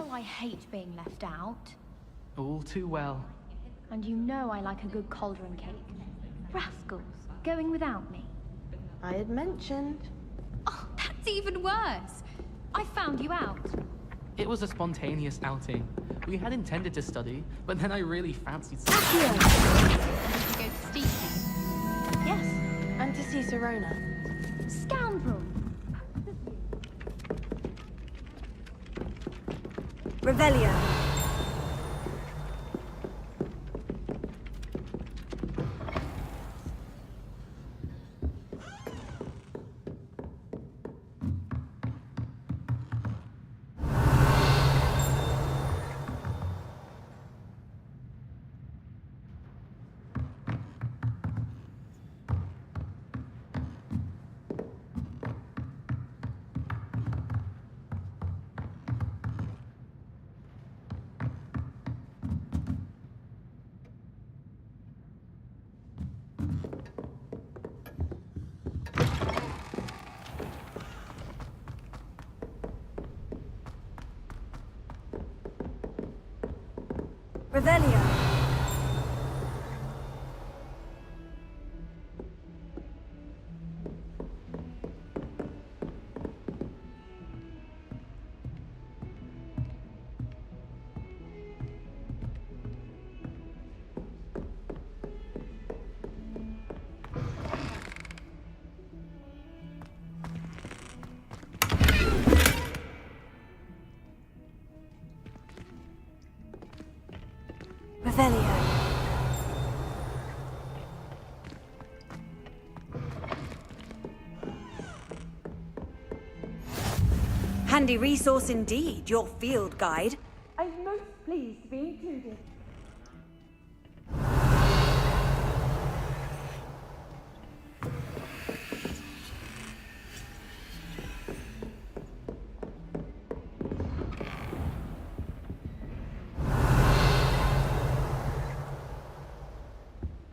how I hate being left out. All too well. And you know I like a good cauldron cake. Rascals, going without me. I had mentioned. Oh, that's even worse. I found you out. It was a spontaneous outing. We had intended to study, but then I really fancied Accio! Did you go to Steve's? Yes, and to see Sirona. Scoundrel! Revelio. Revelio. Revelio. Handy resource indeed, your field guide. I'm most pleased to be included.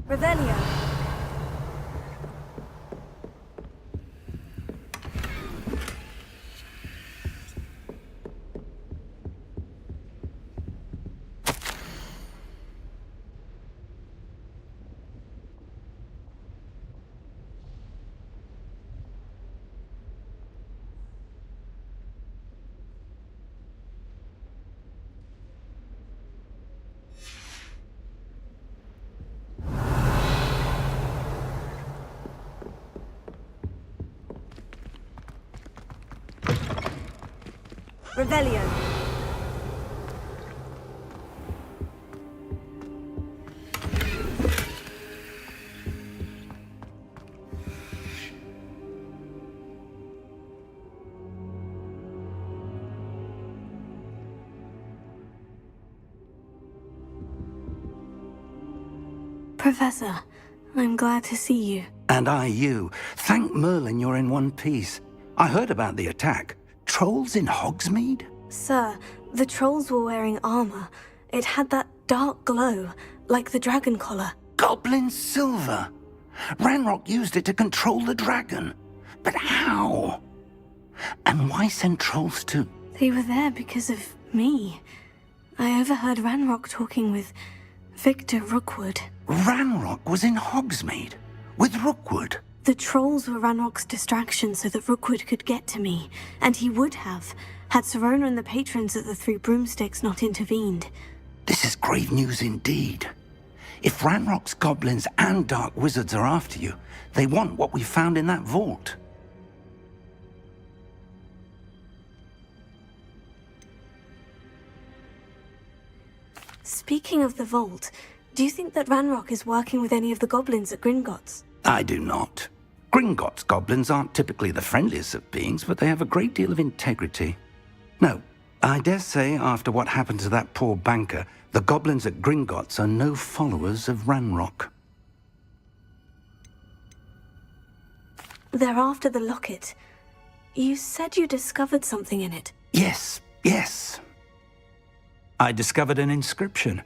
Revelio. Revelio. Professor, I'm glad to see you. And I you. Thank Merlin you're in one piece. I heard about the attack. Trolls in Hogsmeade? Sir, the trolls were wearing armor. It had that dark glow, like the dragon collar. Goblin silver! Ranrock used it to control the dragon. But how? And why send trolls to... They were there because of me. I overheard Ranrock talking with Victor Rookwood. Ranrock was in Hogsmeade? With Rookwood? The trolls were Ranrock's distraction so that Rookwood could get to me, and he would have, had Sirona and the patrons at the Three Broomsticks not intervened. This is grave news indeed. If Ranrock's goblins and dark wizards are after you, they want what we found in that vault. Speaking of the vault, do you think that Ranrock is working with any of the goblins at Gringotts? I do not. Gringotts goblins aren't typically the friendliest of beings, but they have a great deal of integrity. No, I dare say after what happened to that poor banker, the goblins at Gringotts are no followers of Ranrock. They're after the locket. You said you discovered something in it. Yes. I discovered an inscription.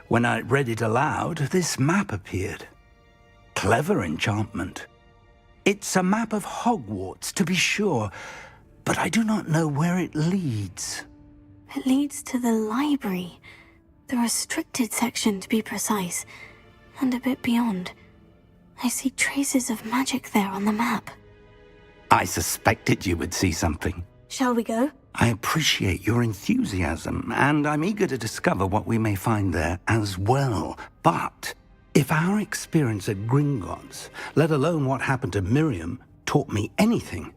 When I read it aloud, this map appeared. Clever enchantment. It's a map of Hogwarts, to be sure, but I do not know where it leads. It leads to the library. The restricted section, to be precise. And a bit beyond. I see traces of magic there on the map. I suspected you would see something. Shall we go? I appreciate your enthusiasm, and I'm eager to discover what we may find there as well. But if our experience at Gringotts, let alone what happened to Miriam, taught me anything,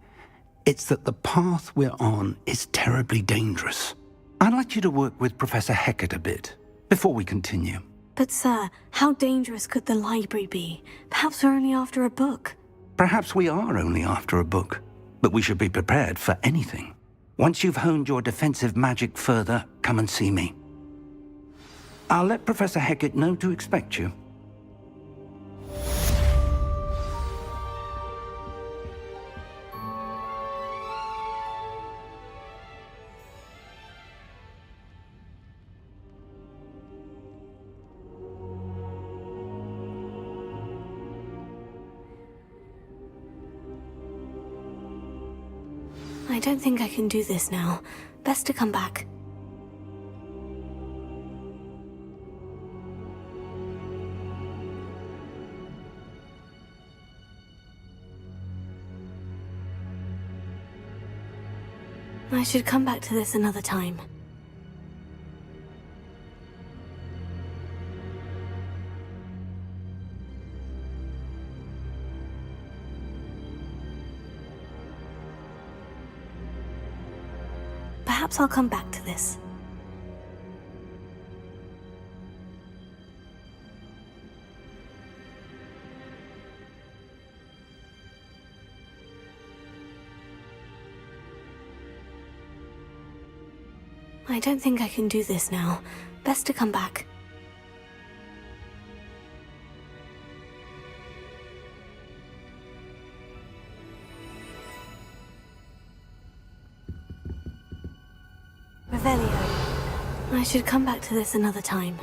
it's that the path we're on is terribly dangerous. I'd like you to work with Professor Hecat a bit, before we continue. But sir, how dangerous could the library be? Perhaps we're only after a book. Perhaps we are only after a book, but we should be prepared for anything. Once you've honed your defensive magic further, come and see me. I'll let Professor Hecat know to expect you. I don't think I can do this now. Best to come back. I should come back to this another time. Perhaps I'll come back to this. I don't think I can do this now. Best to come back. Revelio. I should come back to this another time.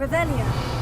Revelio.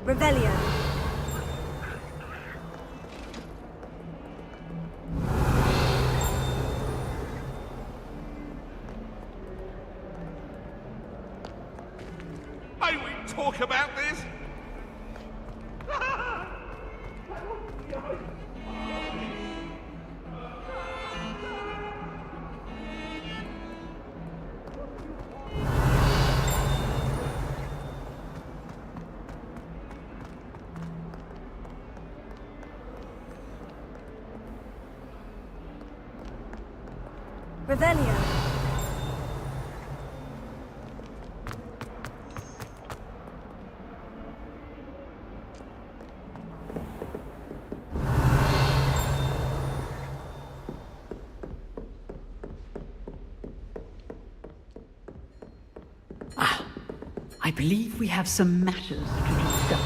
Revelio. May we talk about this? Revelio. I believe we have some matters to discuss.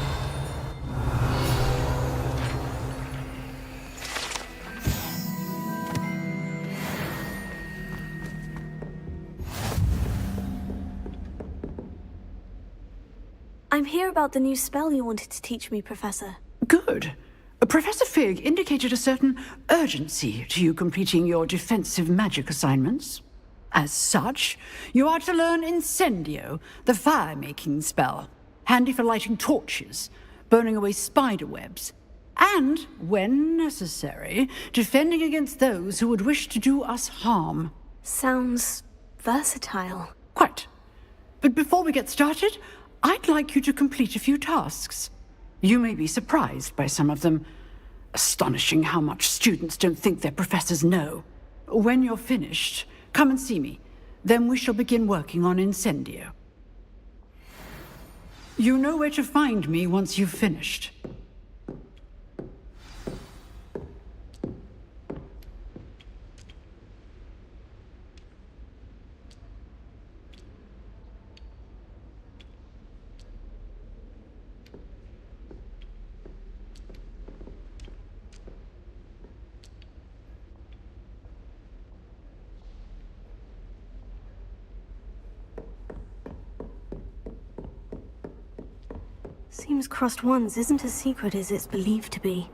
I'm here about the new spell you wanted to teach me, Professor. Good. Professor Fig indicated a certain urgency to you completing your defensive magic assignments. As such, you are to learn Incendio, the fire-making spell, handy for lighting torches, burning away spider webs, and, when necessary, defending against those who would wish to do us harm. Sounds versatile. Quite. But before we get started, I'd like you to complete a few tasks. You may be surprised by some of them. Astonishing how much students don't think their professors know. When you're finished, come and see me. Then we shall begin working on Incendio. You know where to find me once you've finished. Seems Crossed Ones isn't as secret as it's believed to be.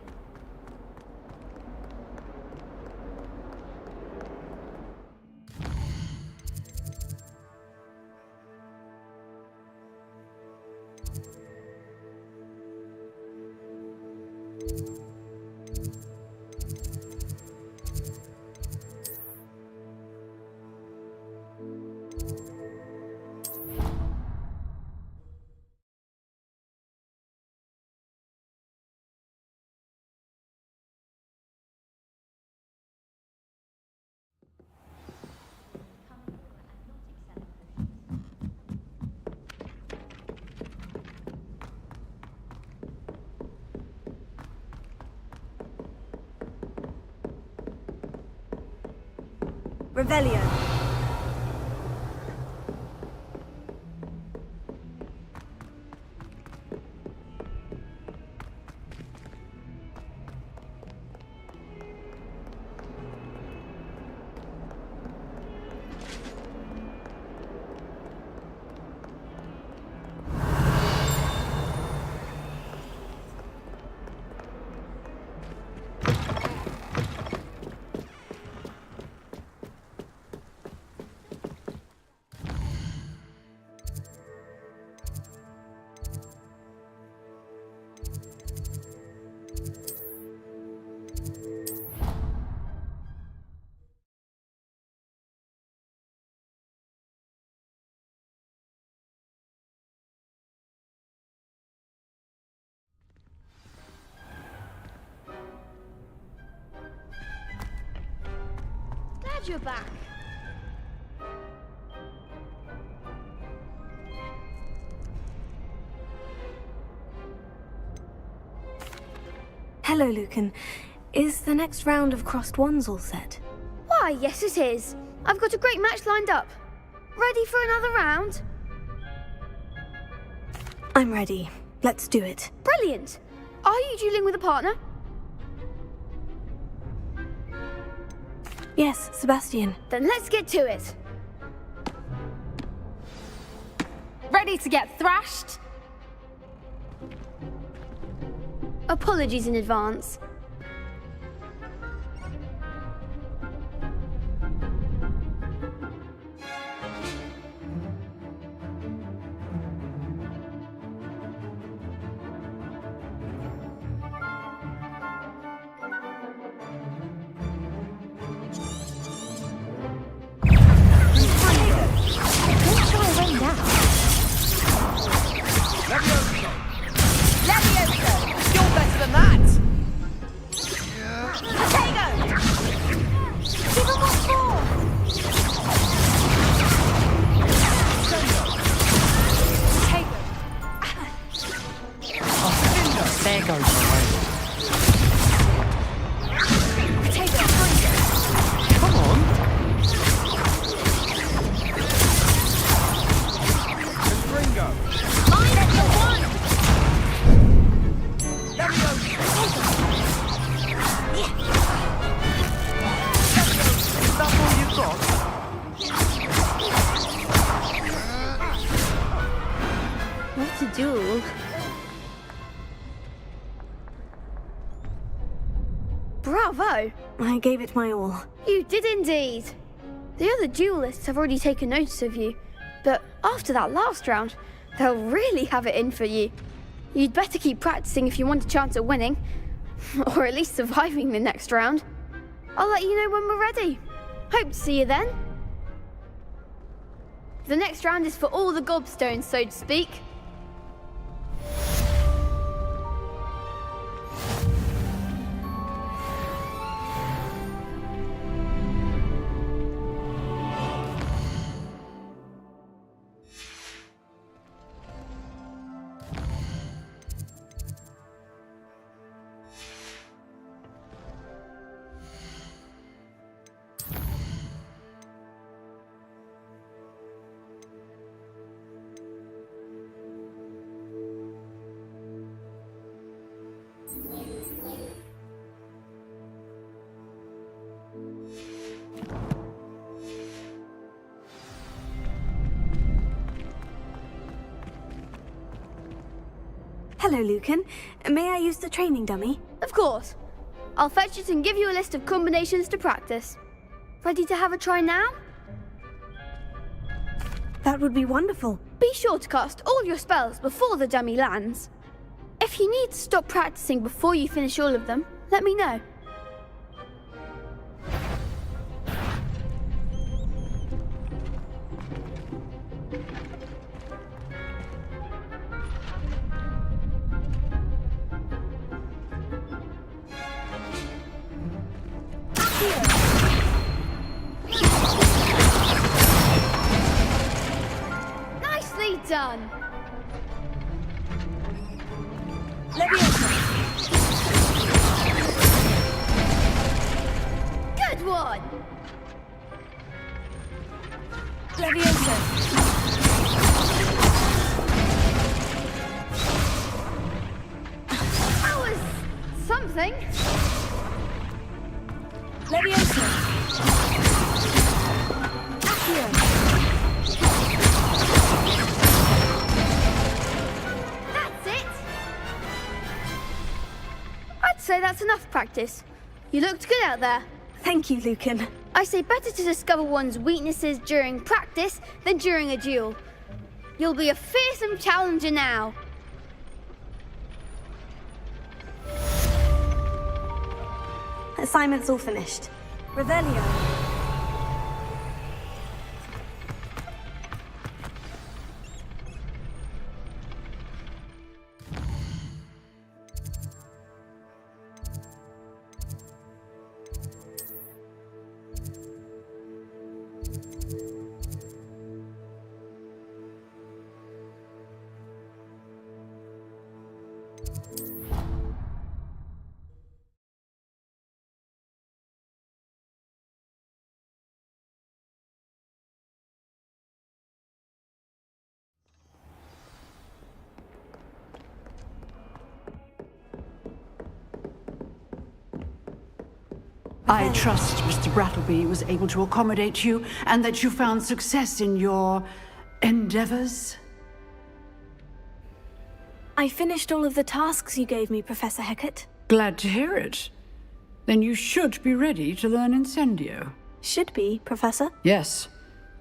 Revelio. Glad you're back. Hello, Lucan. Is the next round of Crossed Ones all set? Why, yes it is. I've got a great match lined up. Ready for another round? I'm ready. Let's do it. Brilliant. Are you dueling with a partner? Yes, Sebastian. Then let's get to it. Ready to get thrashed? Apologies in advance. There goes my way. Come on. Ringo. to duel. Bravo! I gave it my all. You did indeed. The other duelists have already taken notice of you, but after that last round, they'll really have it in for you. You'd better keep practicing if you want a chance at winning, or at least surviving the next round. I'll let you know when we're ready. Hope to see you then. The next round is for all the gobstones, so to speak. Hello, Lucan. May I use the training dummy? Of course. I'll fetch it and give you a list of combinations to practice. Ready to have a try now? That would be wonderful. Be sure to cast all your spells before the dummy lands. If you need to stop practicing before you finish all of them, let me know. Nicely done. Good one. That was something. That's it. I'd say that's enough practice. You looked good out there. Thank you, Lucan. I say better to discover one's weaknesses during practice than during a duel. You'll be a fearsome challenger now. Assignment's all finished. Revelio. I trust Mr. Brattleby was able to accommodate you and that you found success in your endeavors. I finished all of the tasks you gave me, Professor Hecat. Glad to hear it. Then you should be ready to learn Incendio. Should be, Professor. Yes.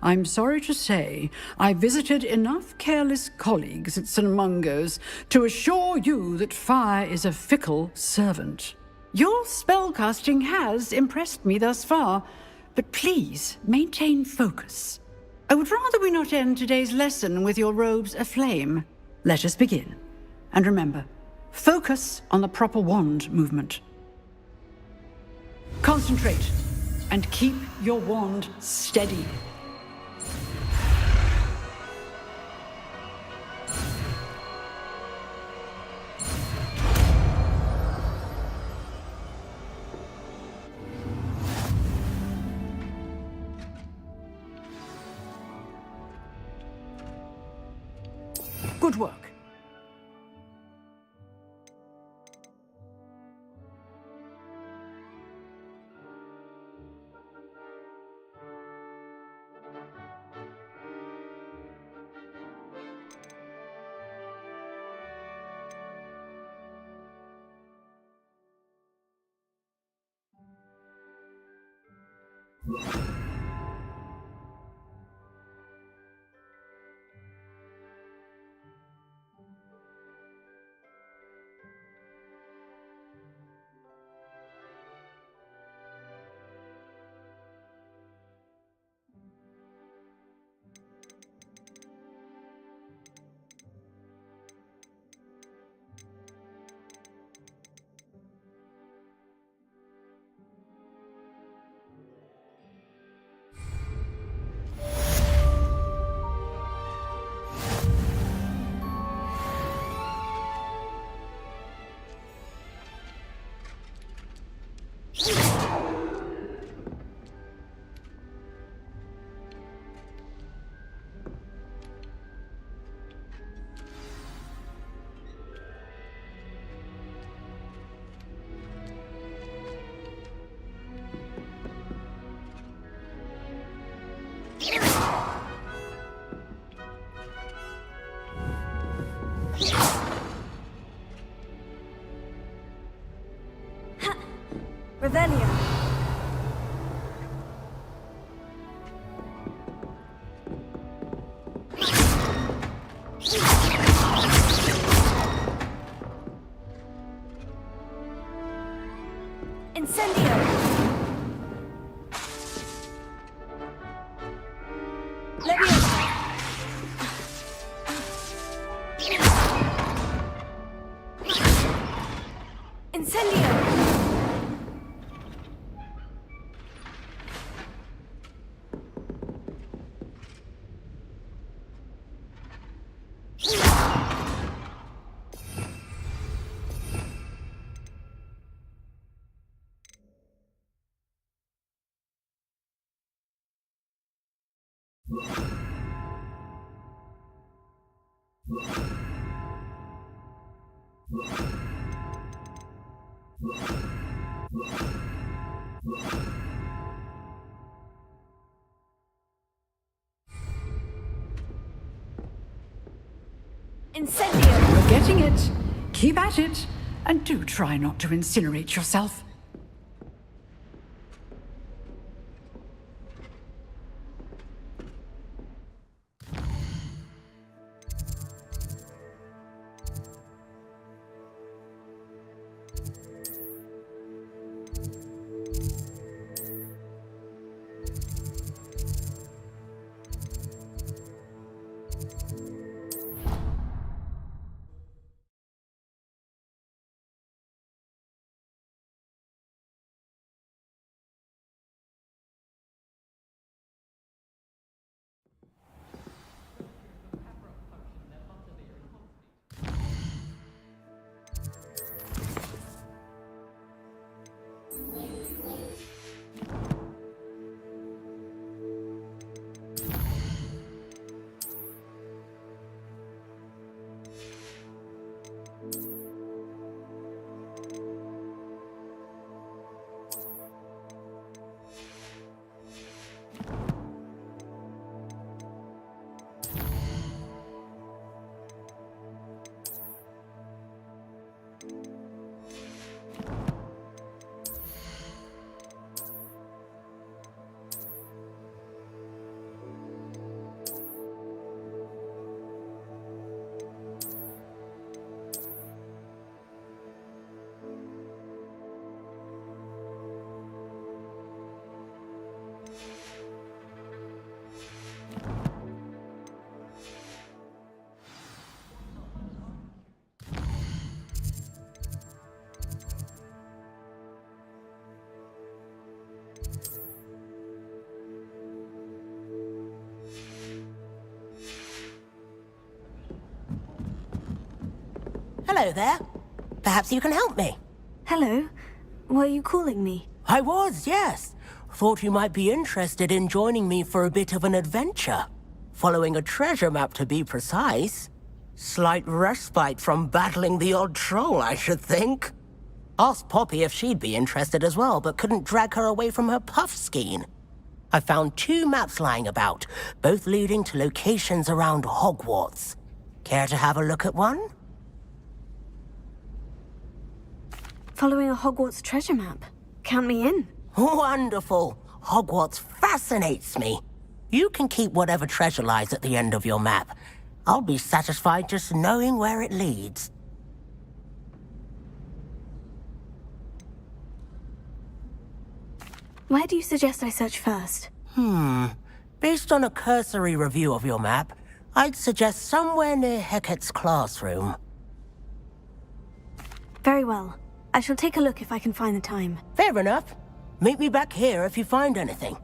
I'm sorry to say, I visited enough careless colleagues at St. Mungo's to assure you that fire is a fickle servant. Your spellcasting has impressed me thus far, but please maintain focus. I would rather we not end today's lesson with your robes aflame. Let us begin. And remember, focus on the proper wand movement. Concentrate and keep your wand steady. Good work. Revelio. Incendio. Leviosa. Incendio. Incendio. You're getting it. Keep at it. And do try not to incinerate yourself. Hello there. Perhaps you can help me. Hello. Were you calling me? I was, yes. Thought you might be interested in joining me for a bit of an adventure. Following a treasure map, to be precise. Slight respite from battling the odd troll, I should think. Asked Poppy if she'd be interested as well, but couldn't drag her away from her puff skein. I found 2 maps lying about, both leading to locations around Hogwarts. Care to have a look at one? Following a Hogwarts treasure map. Count me in. Wonderful. Hogwarts fascinates me. You can keep whatever treasure lies at the end of your map. I'll be satisfied just knowing where it leads. Where do you suggest I search first? Based on a cursory review of your map, I'd suggest somewhere near Hecat's classroom. Very well. I shall take a look if I can find the time. Fair enough. Meet me back here if you find anything.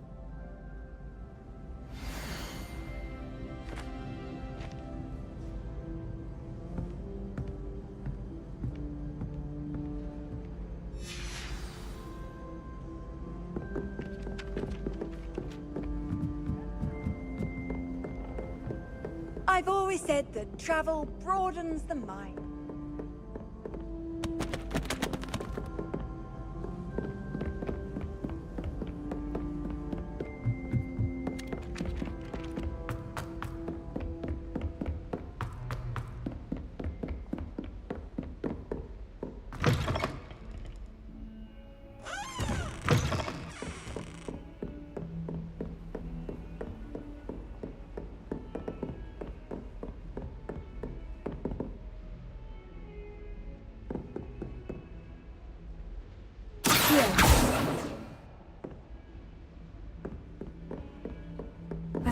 I've always said that travel broadens the mind.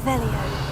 Revelio.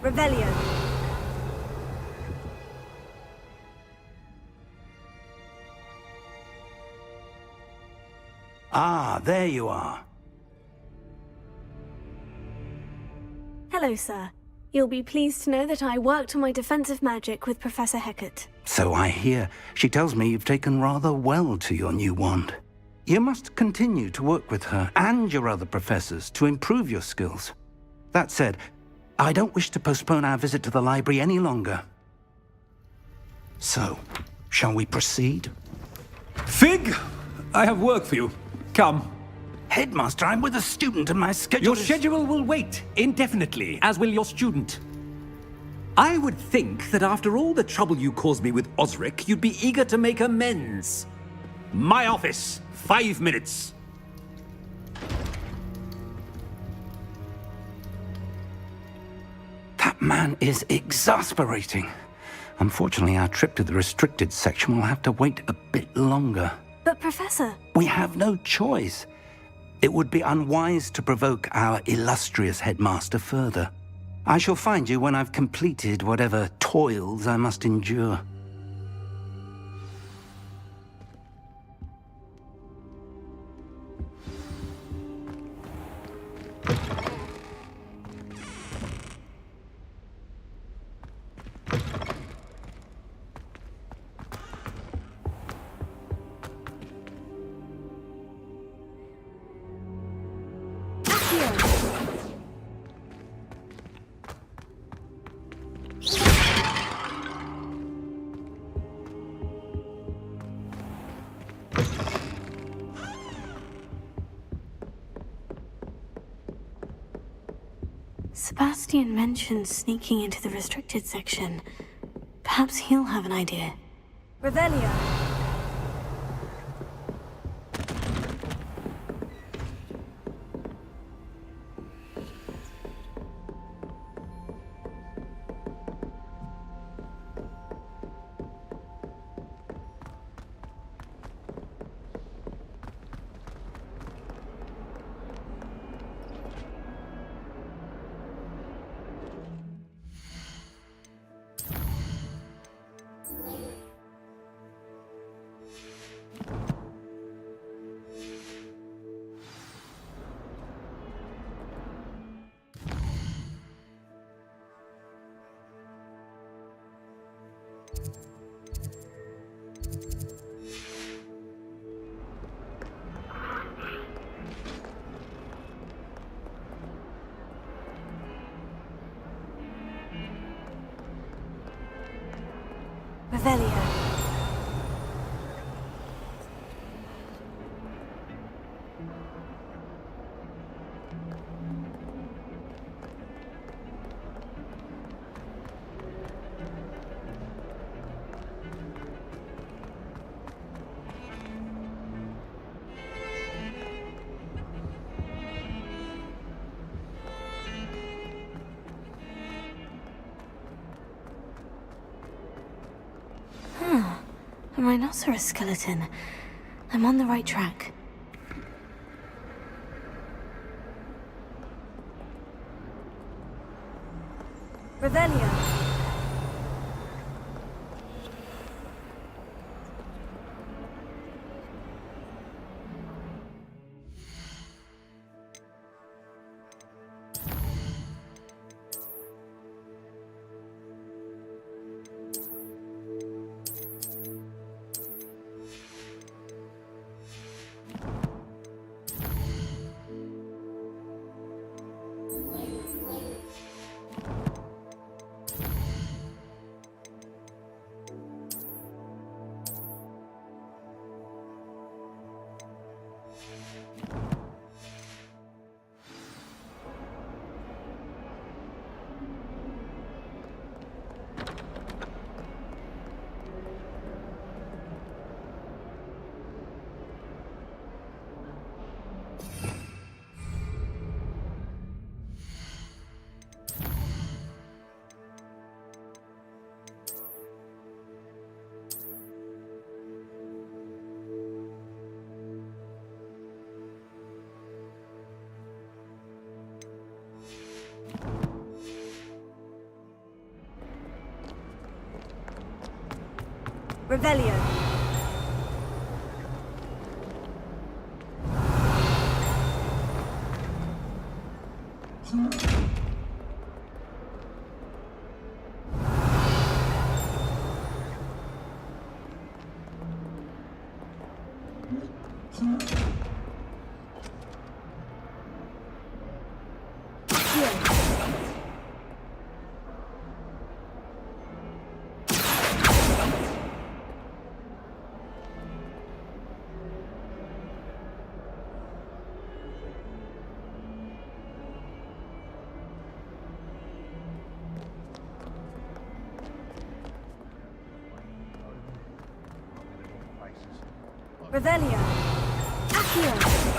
Revelio. Ah, there you are. Hello, sir. You'll be pleased to know that I worked on my defensive magic with Professor Hecat. So I hear. She tells me you've taken rather well to your new wand. You must continue to work with her and your other professors to improve your skills. That said, I don't wish to postpone our visit to the library any longer. So, shall we proceed? Fig! I have work for you. Come. Headmaster, I'm with a student and my schedule Your schedule will wait indefinitely, as will your student. I would think that after all the trouble you caused me with Osric, you'd be eager to make amends. My office, 5 minutes. That man is exasperating. Unfortunately, our trip to the restricted section will have to wait a bit longer. But, Professor... We have no choice. It would be unwise to provoke our illustrious headmaster further. I shall find you when I've completed whatever toils I must endure. Sebastian mentioned sneaking into the restricted section. Perhaps he'll have an idea. Revelio. Revelio. A rhinoceros skeleton. I'm on the right track. Revelio. Revelio. Revelio. Accio.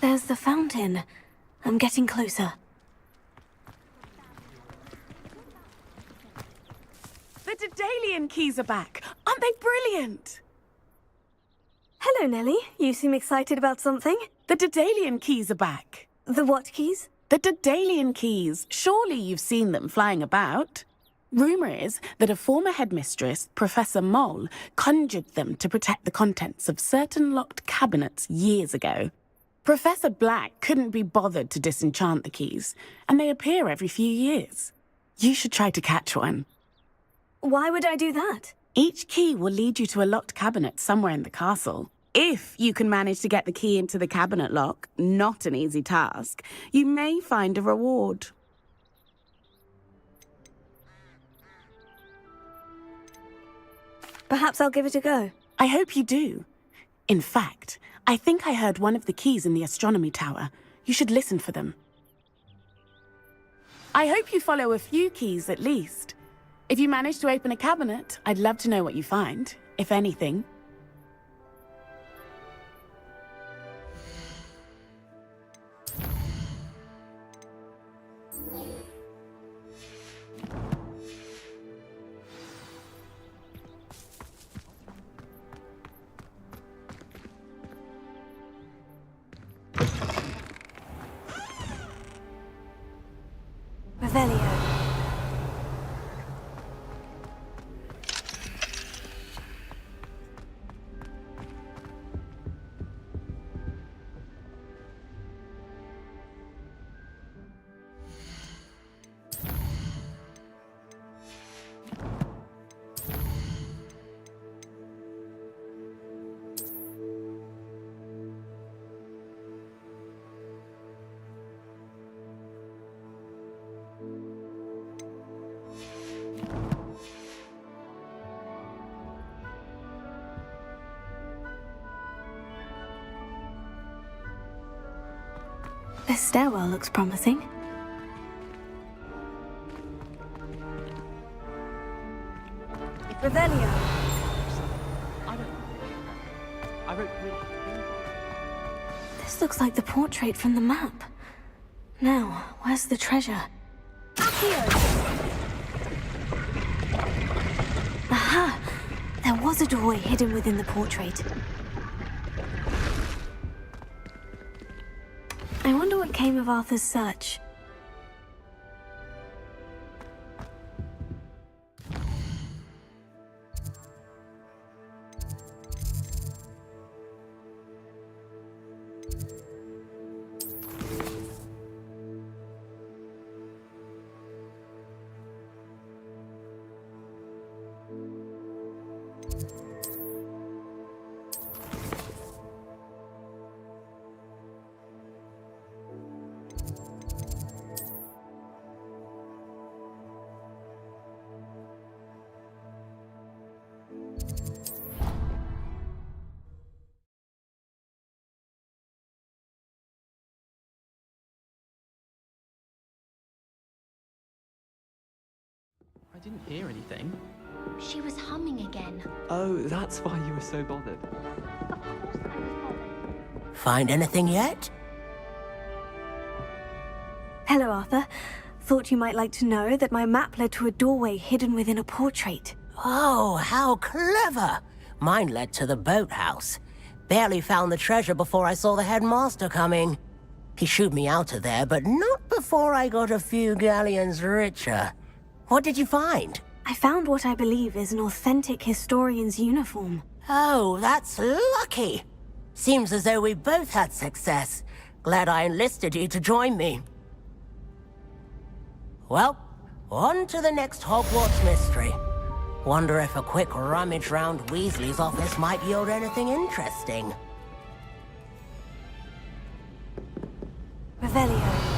There's the fountain. I'm getting closer. The Daedalian keys are back. Aren't they brilliant? Hello, Nellie. You seem excited about something. The Daedalian keys are back. The what keys? The Daedalian keys. Surely you've seen them flying about. Rumour is that a former headmistress, Professor Moll, conjured them to protect the contents of certain locked cabinets years ago. Professor Black couldn't be bothered to disenchant the keys, and they appear every few years. You should try to catch one. Why would I do that? Each key will lead you to a locked cabinet somewhere in the castle. If you can manage to get the key into the cabinet lock, not an easy task, you may find a reward. Perhaps I'll give it a go. I hope you do. In fact, I think I heard one of the keys in the astronomy tower. You should listen for them. I hope you follow a few keys at least. If you manage to open a cabinet, I'd love to know what you find, if anything. Revelio. This stairwell looks promising. Revelio. I wrote. This looks like the portrait from the map. Now, where's the treasure? Aha! There was a doorway hidden within the portrait. I wonder what came of Arthur's search. I didn't hear anything. She was humming again. Oh, that's why you were so bothered. Find anything yet? Hello, Arthur. Thought you might like to know that my map led to a doorway hidden within a portrait. Oh, how clever! Mine led to the boathouse. Barely found the treasure before I saw the headmaster coming. He shooed me out of there, but not before I got a few galleons richer. What did you find? I found what I believe is an authentic historian's uniform. Oh, that's lucky. Seems as though we both had success. Glad I enlisted you to join me. Well, on to the next Hogwarts mystery. Wonder if a quick rummage round Weasley's office might yield anything interesting. Revelio.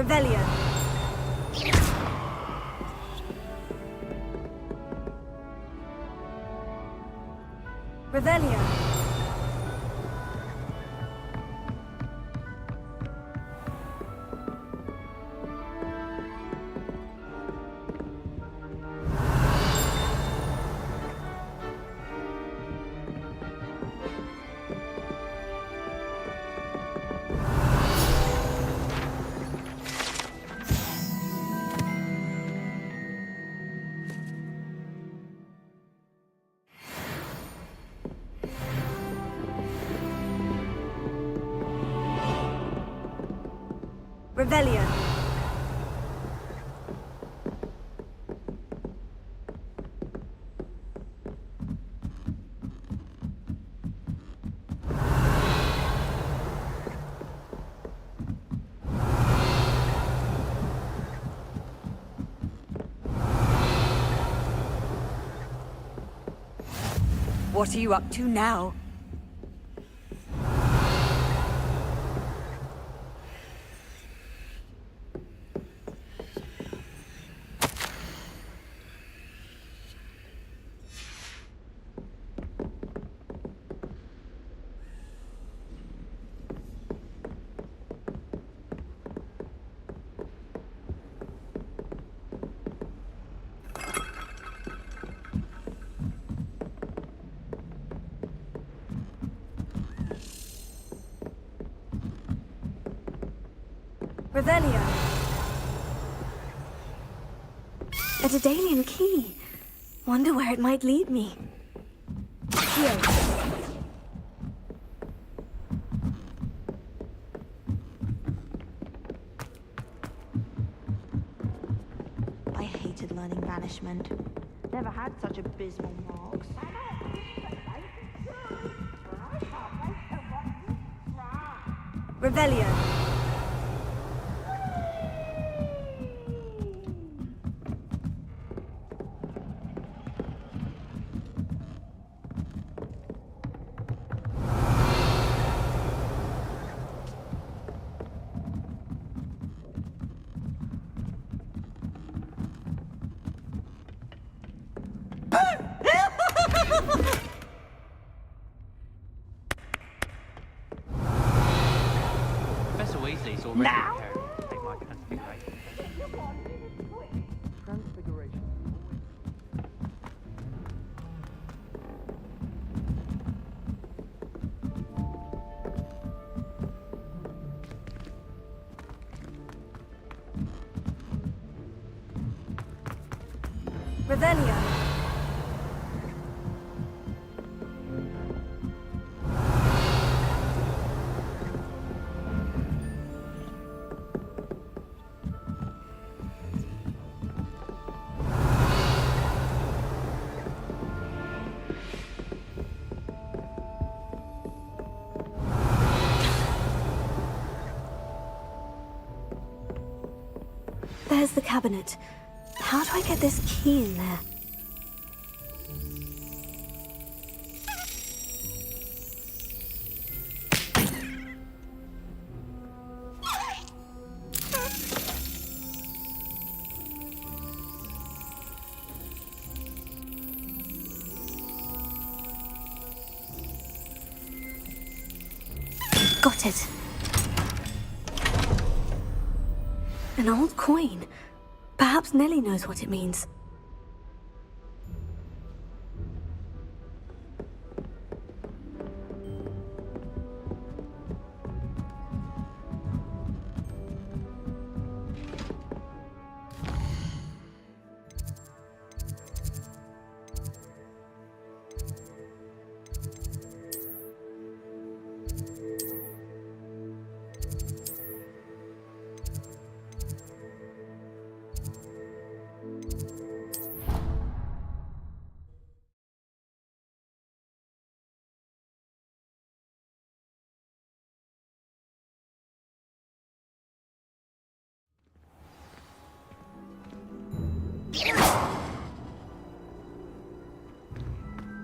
Revelio. Revelio. Revelio. What are you up to now? Revelio. A Daedalian key. Wonder where it might lead me. Here. I hated learning banishment. Never had such abysmal marks. Revelio. Professor Weasley's already prepared to take my transfiguration. Transfiguration. Revelio. There's the cabinet. How do I get this key in there? Got it. An old coin. Perhaps Nellie knows what it means.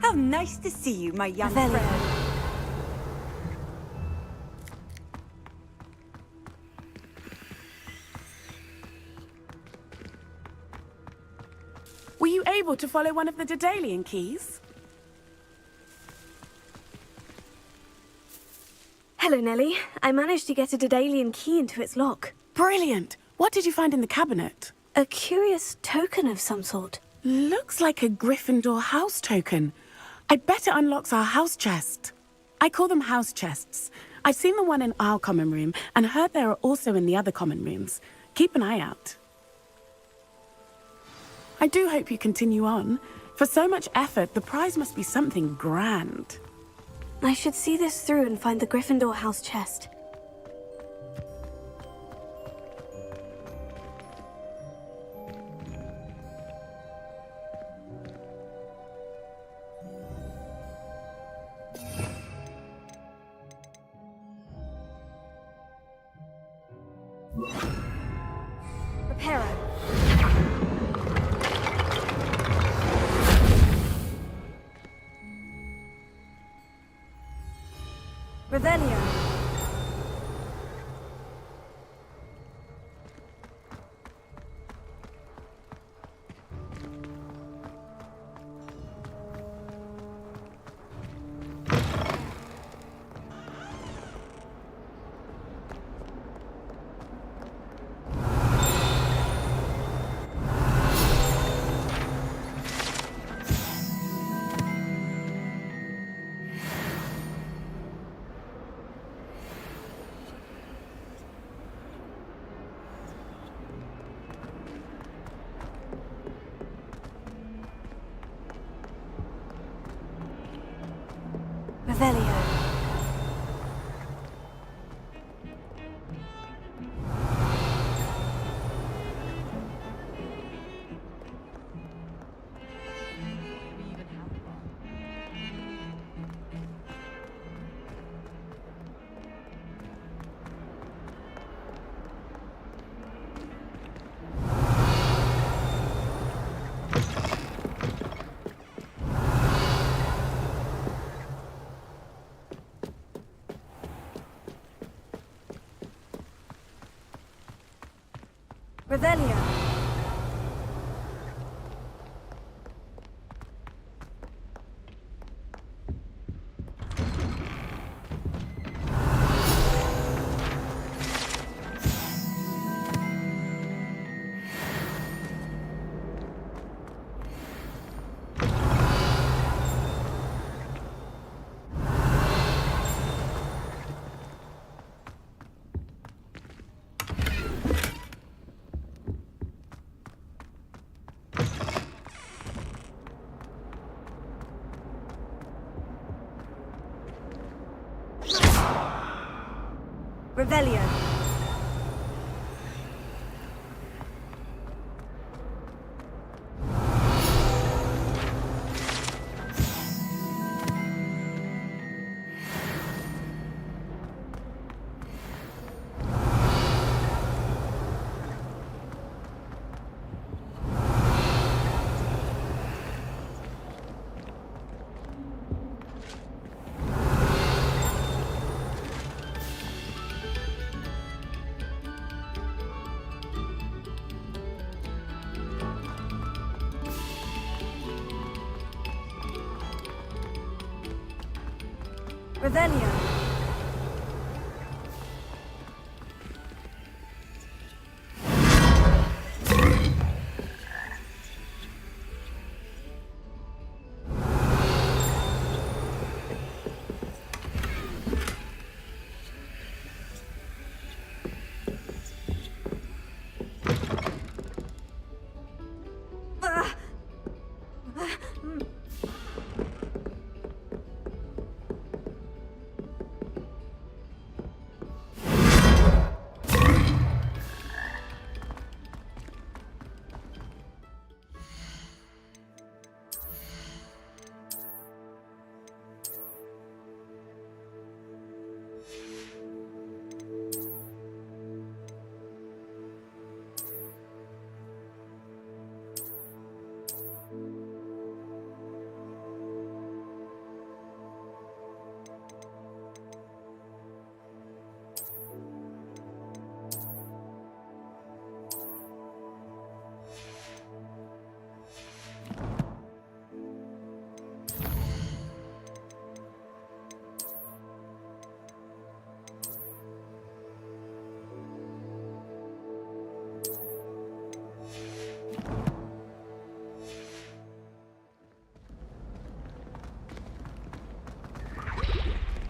How nice to see you, my young friend. able to follow one of the Daedalian keys? Hello, Nellie. I managed to get a Daedalian key into its lock. Brilliant! What did you find in the cabinet? A curious token of some sort. Looks like a Gryffindor house token. I bet it unlocks our house chest. I call them house chests. I've seen the one in our common room and heard there are also in the other common rooms. Keep an eye out. I do hope you continue on. For so much effort, the prize must be something grand. I should see this through and find the Gryffindor house chest. Reparo. Revelio. Revelio. Revelio. Revelio. Revelio.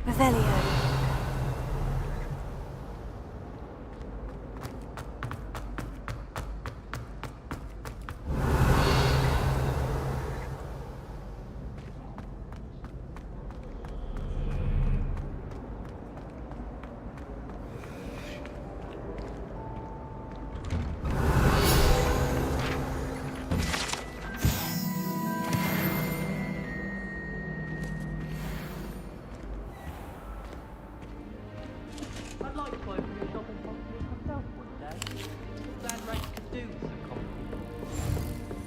Revelio. I'd like to open a shop in Boston myself one day. Glad Rex could do with some coffee.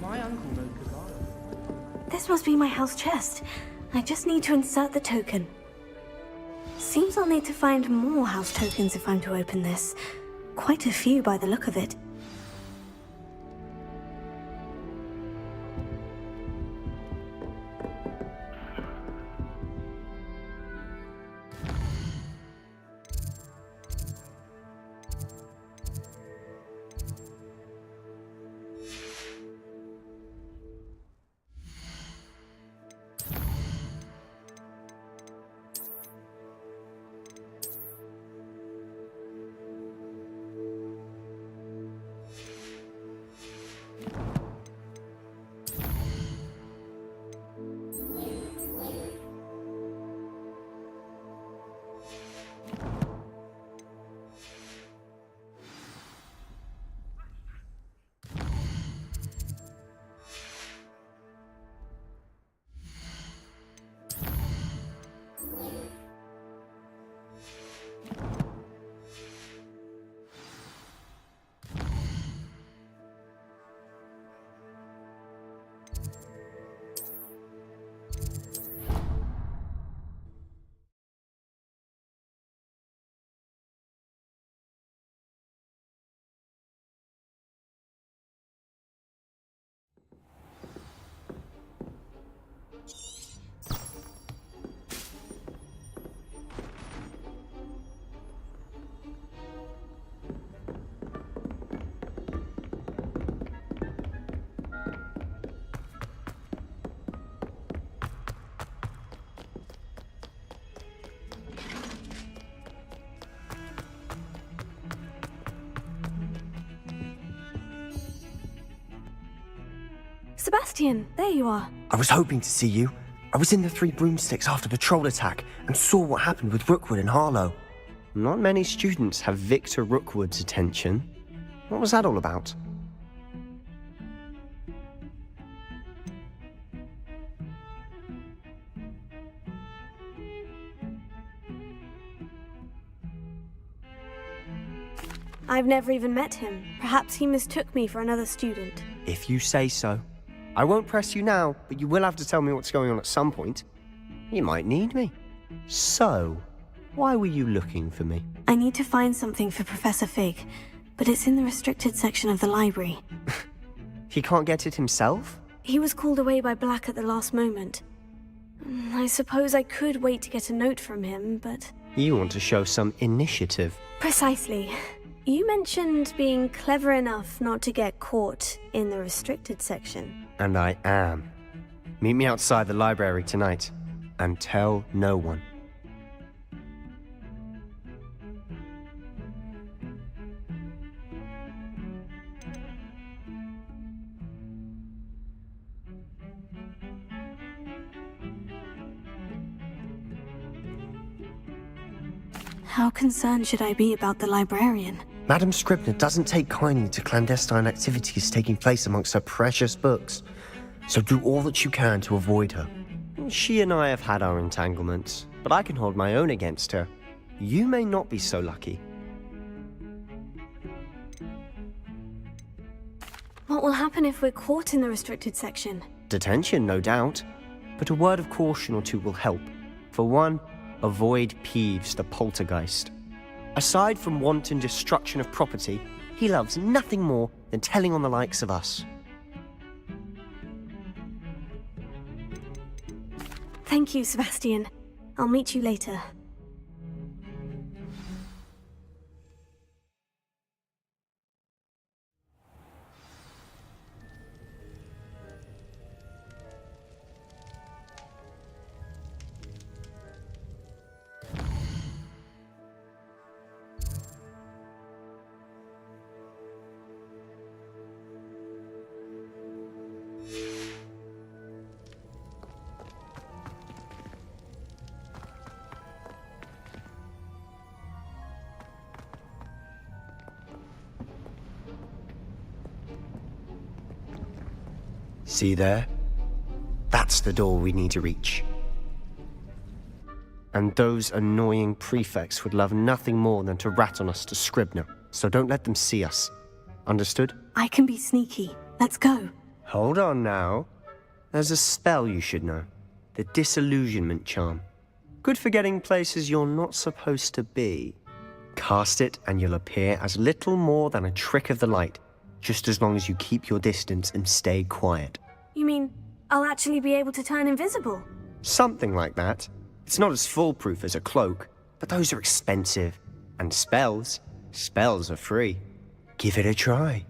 My uncle knows Kazara. This must be my house chest. I just need to insert the token. Seems I'll need to find more house tokens if I'm to open this. Quite a few by the look of it. Sebastian, there you are. I was hoping to see you. I was in the Three Broomsticks after the troll attack and saw what happened with Rookwood and Harlow. Not many students have Victor Rookwood's attention. What was that all about? I've never even met him. Perhaps he mistook me for another student. If you say so. I won't press you now, but you will have to tell me what's going on at some point. You might need me. So, why were you looking for me? I need to find something for Professor Fig, but it's in the restricted section of the library. He can't get it himself? He was called away by Black at the last moment. I suppose I could wait to get a note from him, but... You want to show some initiative. Precisely. You mentioned being clever enough not to get caught in the restricted section. And I am. Meet me outside the library tonight, and tell no one. How concerned should I be about the librarian? Madam Scribner doesn't take kindly to clandestine activities taking place amongst her precious books, so do all that you can to avoid her. She and I have had our entanglements, but I can hold my own against her. You may not be so lucky. What will happen if we're caught in the restricted section? Detention, no doubt, but a word of caution or two will help. For one, avoid Peeves the poltergeist. Aside from wanton destruction of property, he loves nothing more than telling on the likes of us. Thank you, Sebastian. I'll meet you later. See there? That's the door we need to reach. And those annoying prefects would love nothing more than to rat on us to Scribner, so don't let them see us. Understood? I can be sneaky. Let's go. Hold on now. There's a spell you should know. The Disillusionment Charm. Good for getting places you're not supposed to be. Cast it and you'll appear as little more than a trick of the light, just as long as you keep your distance and stay quiet. You mean I'll actually be able to turn invisible? Something like that. It's not as foolproof as a cloak, but those are expensive. And spells are free. Give it a try.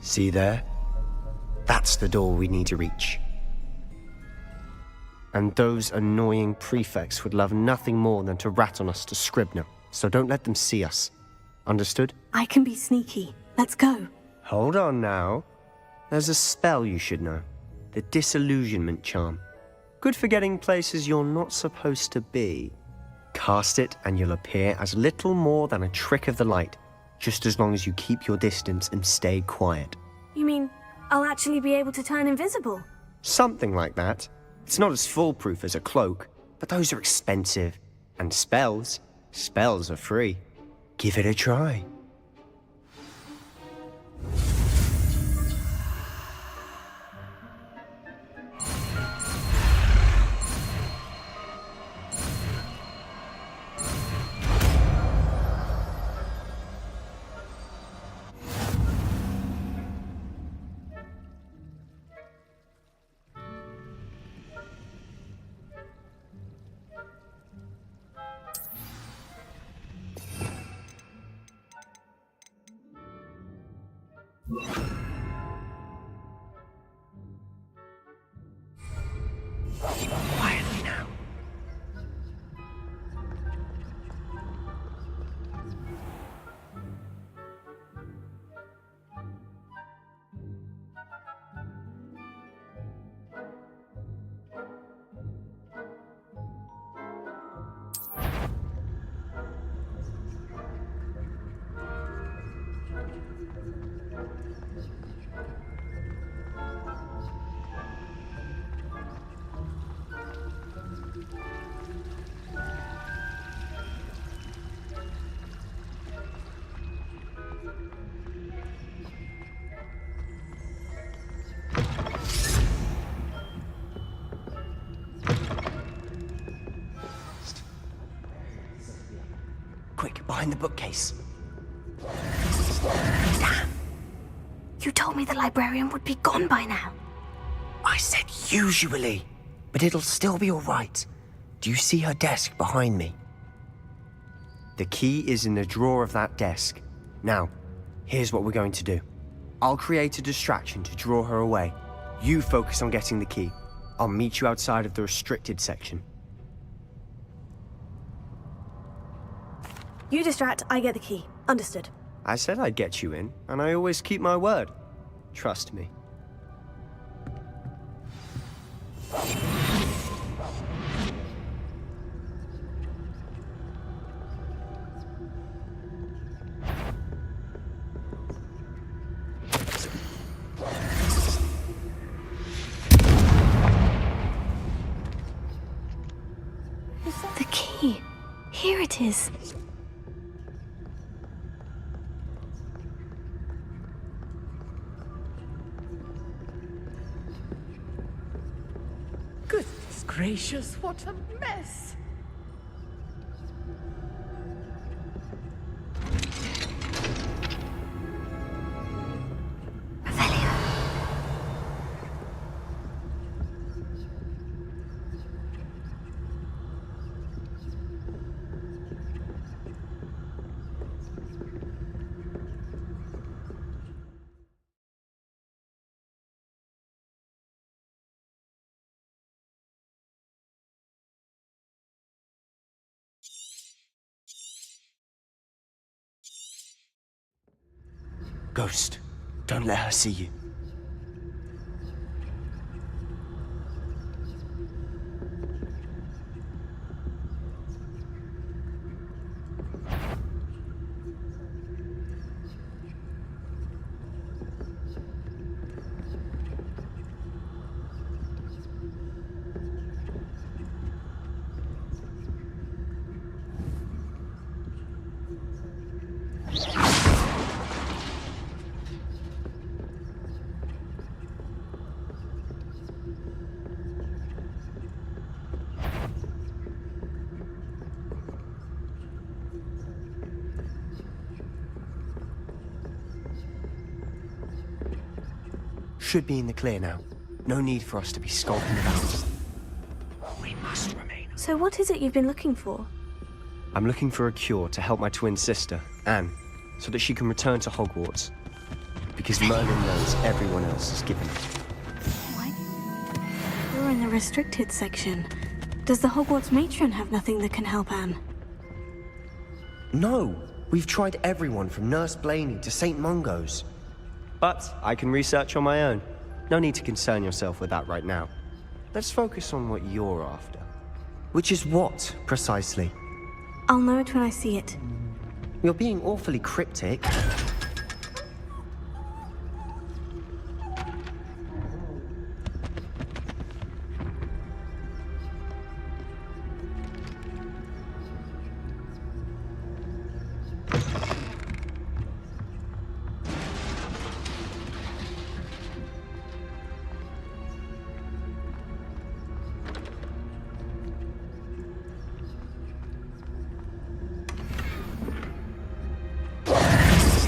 See there? That's the door we need to reach. And those annoying prefects would love nothing more than to rat on us to Scribner, so don't let them see us. Understood? I can be sneaky. Let's go. Hold on now. There's a spell you should know. The Disillusionment Charm. Good for getting places you're not supposed to be. Cast it and you'll appear as little more than a trick of the light, just as long as you keep your distance and stay quiet. You mean I'll actually be able to turn invisible? Something like that. It's not as foolproof as a cloak, but those are expensive. And spells are free. Give it a try. Quietly now. Quick, behind the bookcase. Damn. You told me the librarian would be gone by now. I said usually, but it'll still be all right. Do you see her desk behind me? The key is in the drawer of that desk. Now, here's what we're going to do. I'll create a distraction to draw her away. You focus on getting the key. I'll meet you outside of the restricted section. You distract, I get the key. Understood. I said I'd get you in, and I always keep my word. Trust me. The key. Here it is. Goodness gracious, what a mess! Ghost, don't let her see you. Should be in the clear now. No need for us to be skulking about. We must remain. So what is it you've been looking for? I'm looking for a cure to help my twin sister, Anne, so that she can return to Hogwarts. because Merlin knows everyone else is given it. What? You're in the restricted section. Does the Hogwarts matron have nothing that can help Anne? No, we've tried everyone from Nurse Blaney to St. Mungo's. But I can research on my own. No need to concern yourself with that right now. Let's focus on what you're after. Which is what, precisely? I'll know it when I see it. You're being awfully cryptic.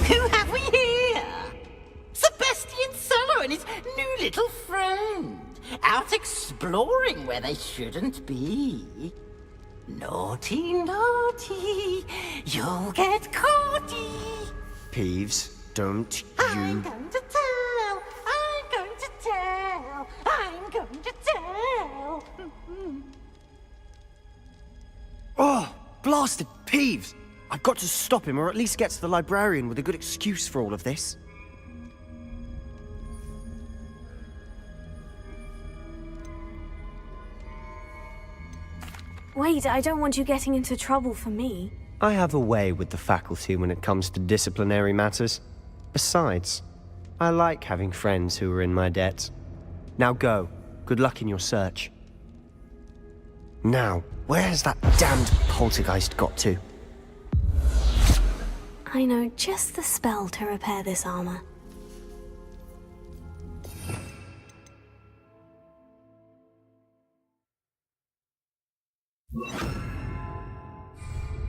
Who have we here? Sebastian Solo and his new little friend. Out exploring where they shouldn't be. Naughty, naughty. You'll get caughty. Peeves, don't I'm you... going to tell. I'm going to tell. I'm going to tell. Oh, blasted Peeves! I've got to stop him, or at least get to the librarian with a good excuse for all of this. Wait, I don't want you getting into trouble for me. I have a way with the faculty when it comes to disciplinary matters. Besides, I like having friends who are in my debt. Now go. Good luck in your search. Now, where has that damned poltergeist got to? I know just the spell to repair this armor.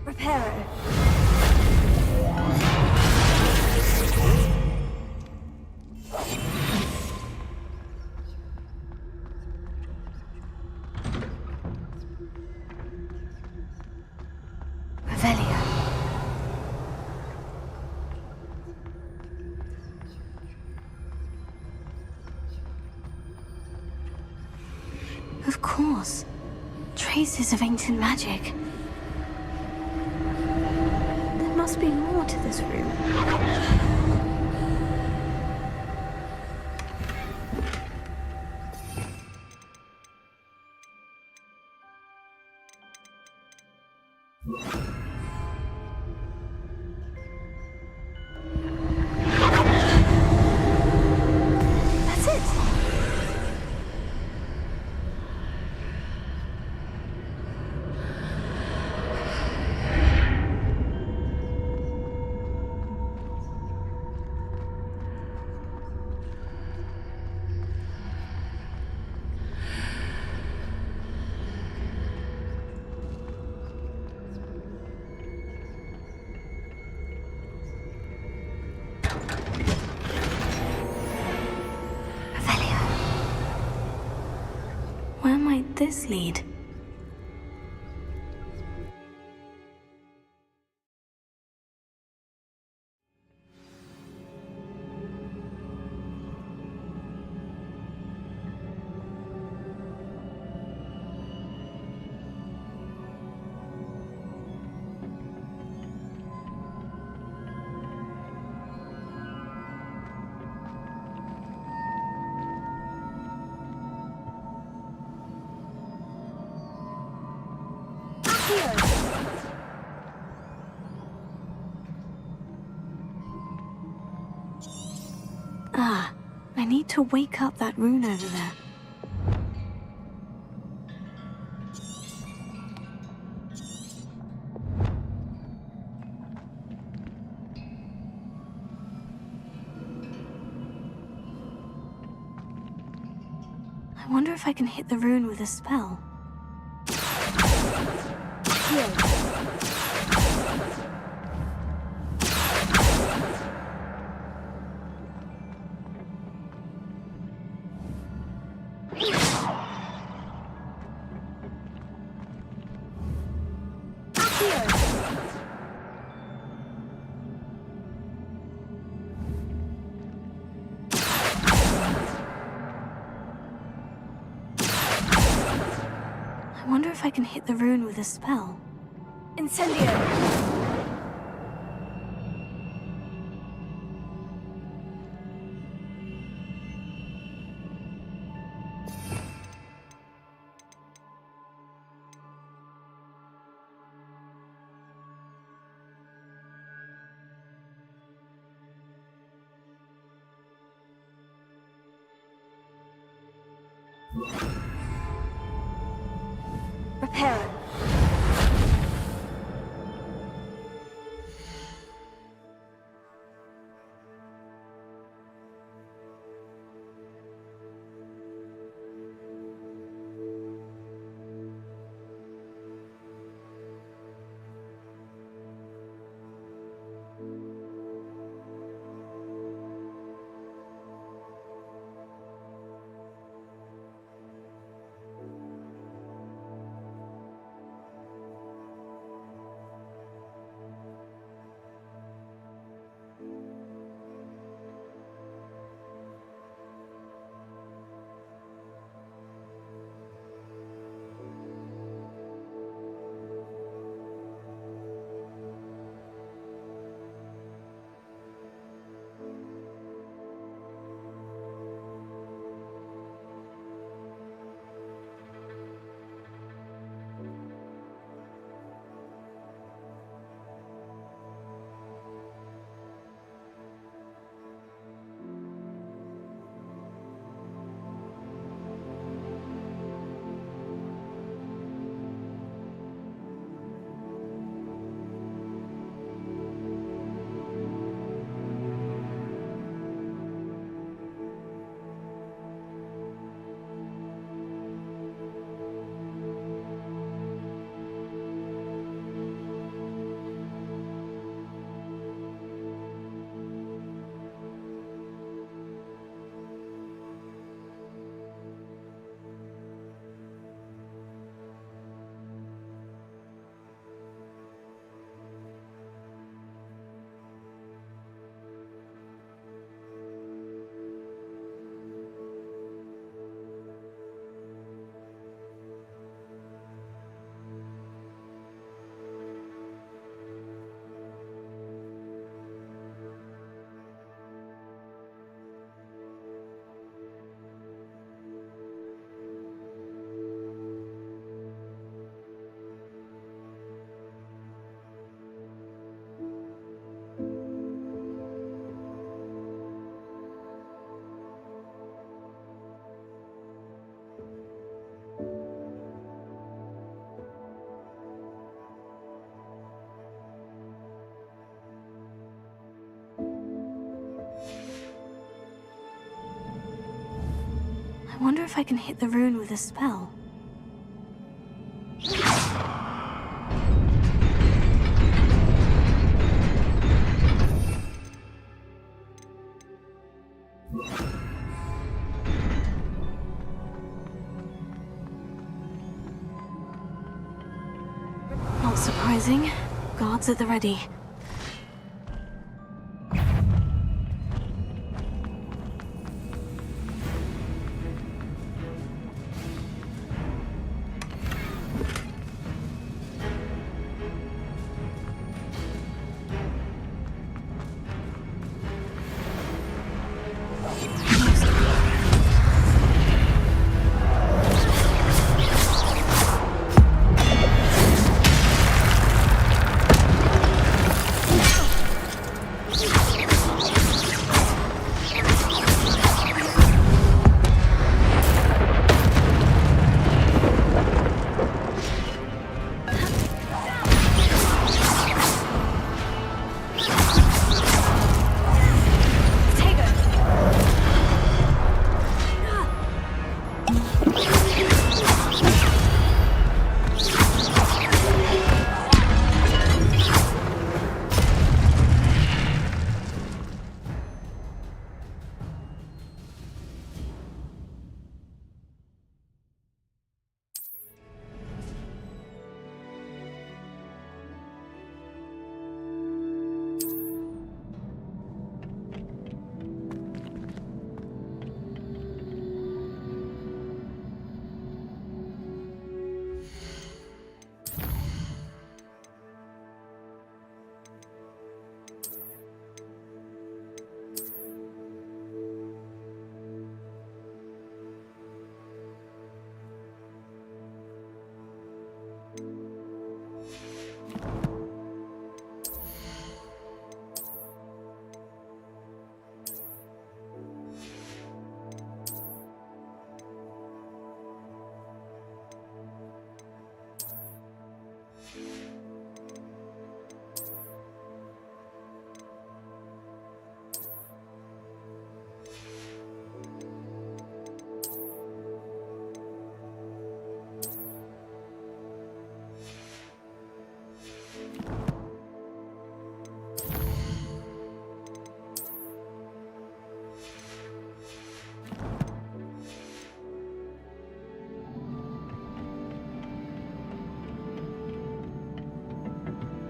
Repair it. Revelio. Of course. Traces of ancient magic. There must be more to this room. That's it. Where might this lead? Ah, I need to wake up that rune over there. I wonder if I can hit the rune with a spell. I wonder if I can hit the ruin with a spell. Incendio! Repair it. I wonder if I can hit the ruin with a spell. Not surprising. Guards at the ready.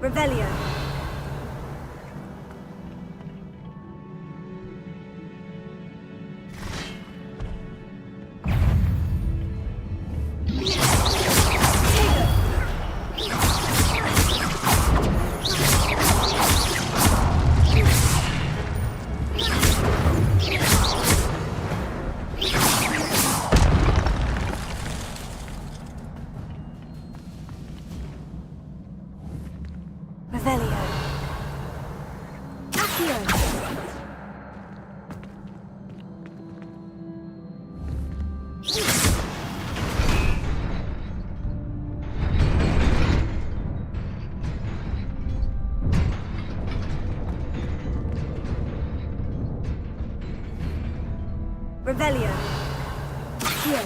Revelio. Revelio. Accio. Revelio. Accio.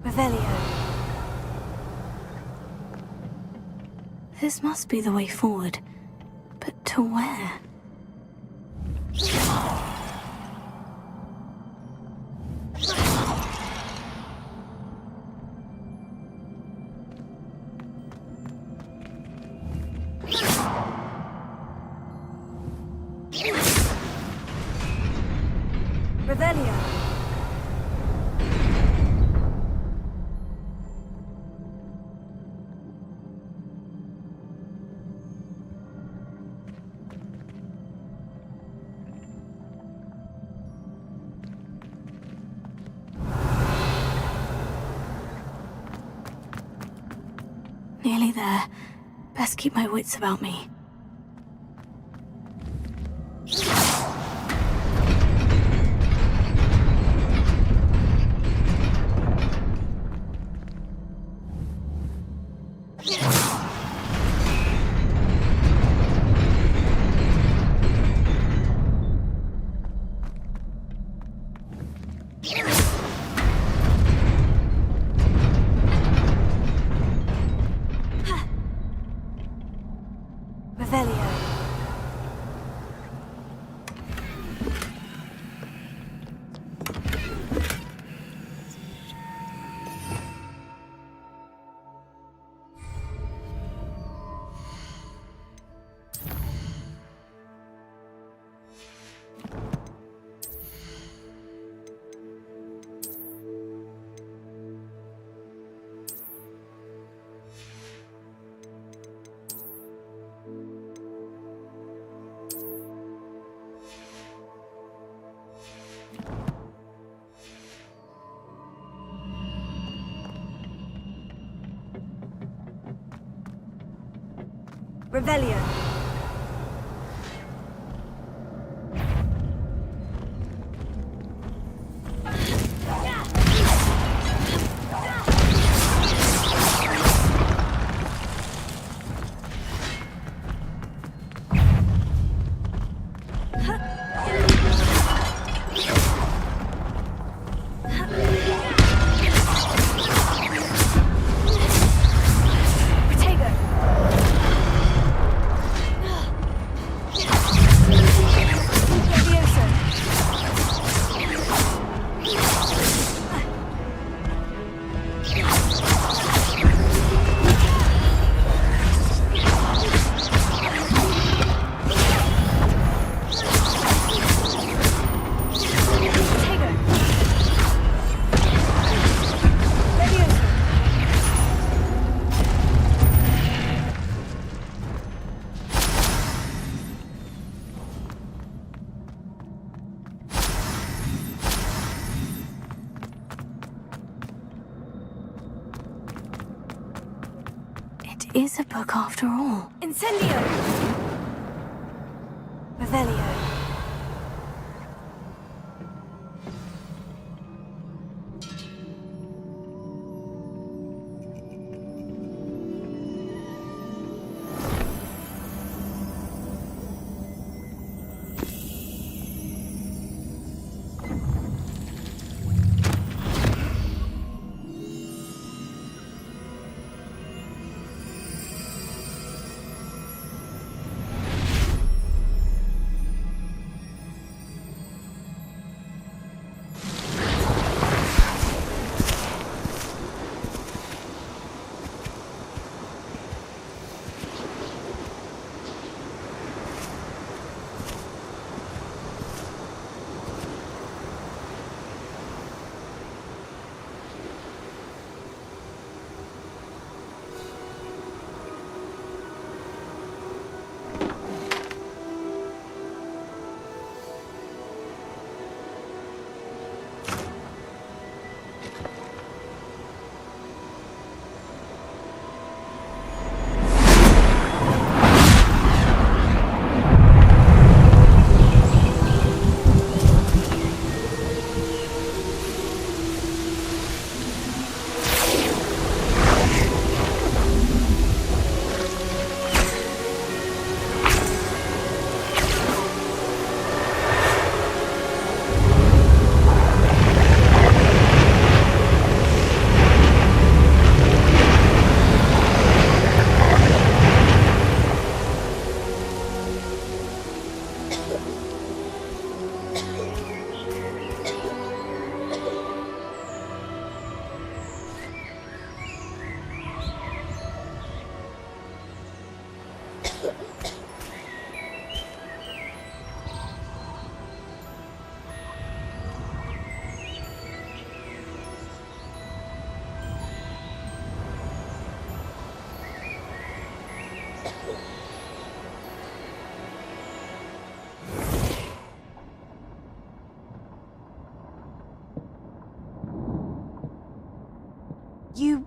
Revelio. This must be the way forward. But to where? Revelio. Nearly there. Best keep my wits about me. Revelio. Revelio. Is a book after all. Incendio. Revelio.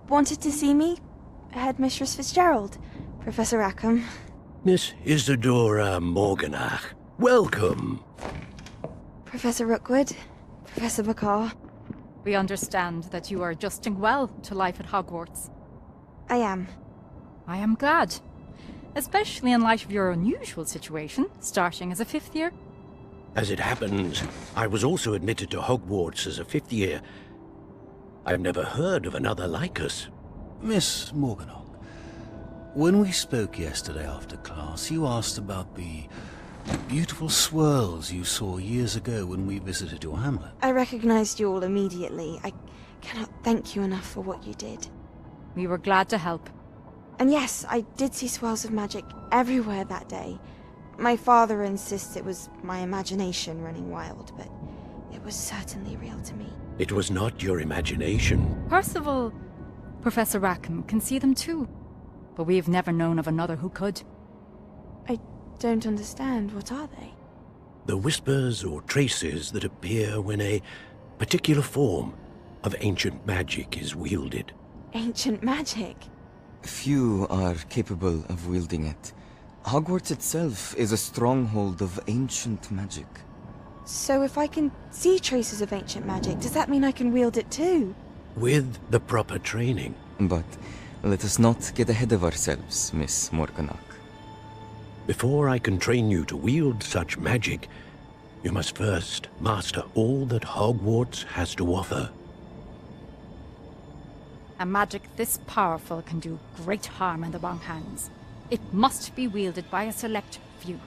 wanted to see me? Headmistress Fitzgerald, Professor Rackham. Miss Isadora Morganach, welcome. Professor Rookwood, Professor McCaw. We understand that you are adjusting well to life at Hogwarts. I am. I am glad. Especially in light of your unusual situation, starting as a 5th year. As it happens, I was also admitted to Hogwarts as a 5th year. I've never heard of another like us. Miss Morganach, when we spoke yesterday after class, you asked about the beautiful swirls you saw years ago when we visited your hamlet. I recognized you all immediately. I cannot thank you enough for what you did. We were glad to help. And yes, I did see swirls of magic everywhere that day. My father insists it was my imagination running wild, but it was certainly real to me. It was not your imagination. Percival, Professor Rackham can see them too. But we've never known of another who could. I don't understand. What are they? The whispers or traces that appear when a particular form of ancient magic is wielded. Ancient magic? Few are capable of wielding it. Hogwarts itself is a stronghold of ancient magic. So if I can see traces of ancient magic, does that mean I can wield it too? With the proper training. But let us not get ahead of ourselves, Miss Morganach. Before I can train you to wield such magic, you must first master all that Hogwarts has to offer. A magic this powerful can do great harm in the wrong hands. It must be wielded by a select few.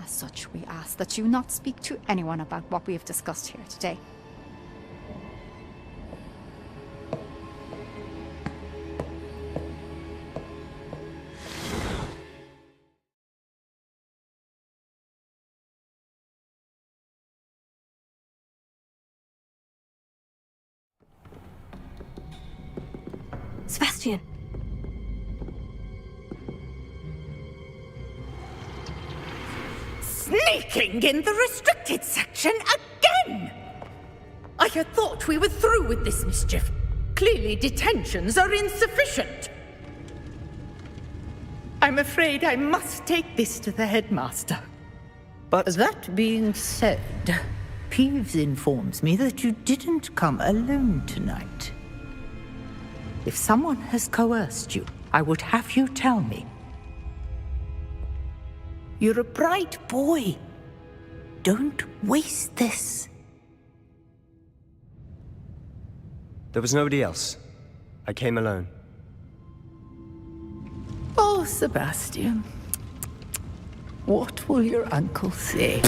As such, we ask that you not speak to anyone about what we have discussed here today. Sebastian! Sneaking in the restricted section again! I had thought we were through with this mischief. Clearly detentions are insufficient. I'm afraid I must take this to the headmaster. But that being said, Peeves informs me that you didn't come alone tonight. If someone has coerced you, I would have you tell me. You're a bright boy. Don't waste this. There was nobody else. I came alone. Oh, Sebastian. What will your uncle say?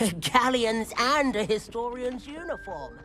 Galleons and a historian's uniform.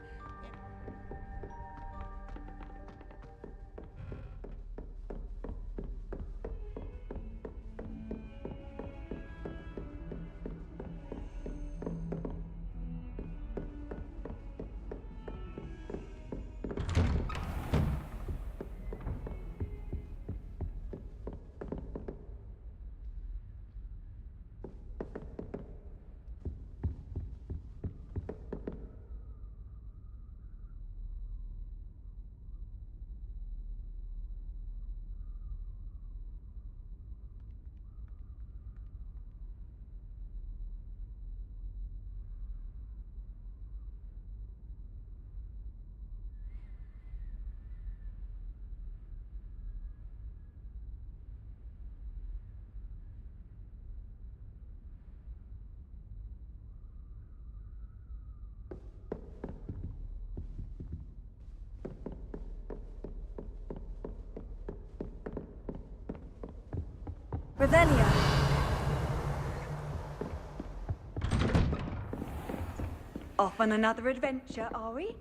Revelio. Off on another adventure, are we?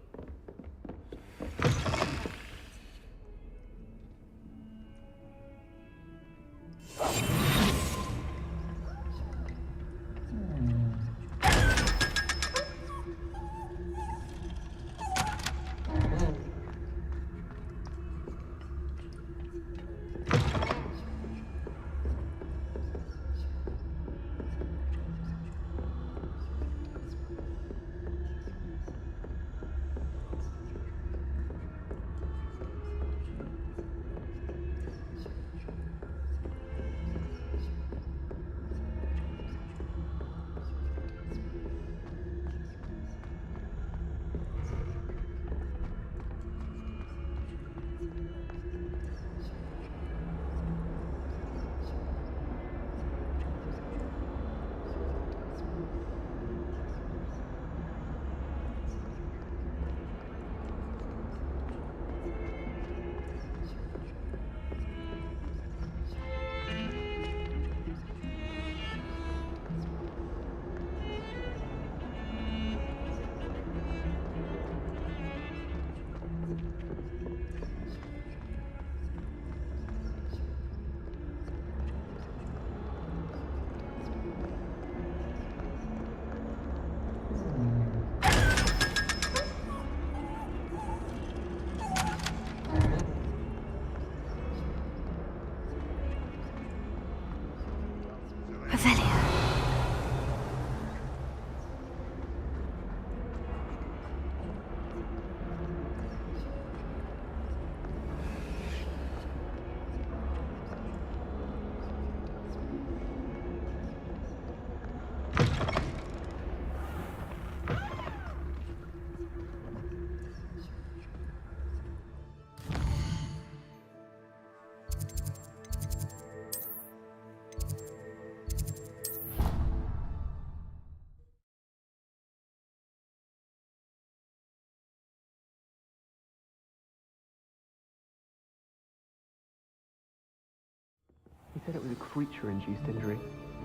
He said it was a creature-induced injury,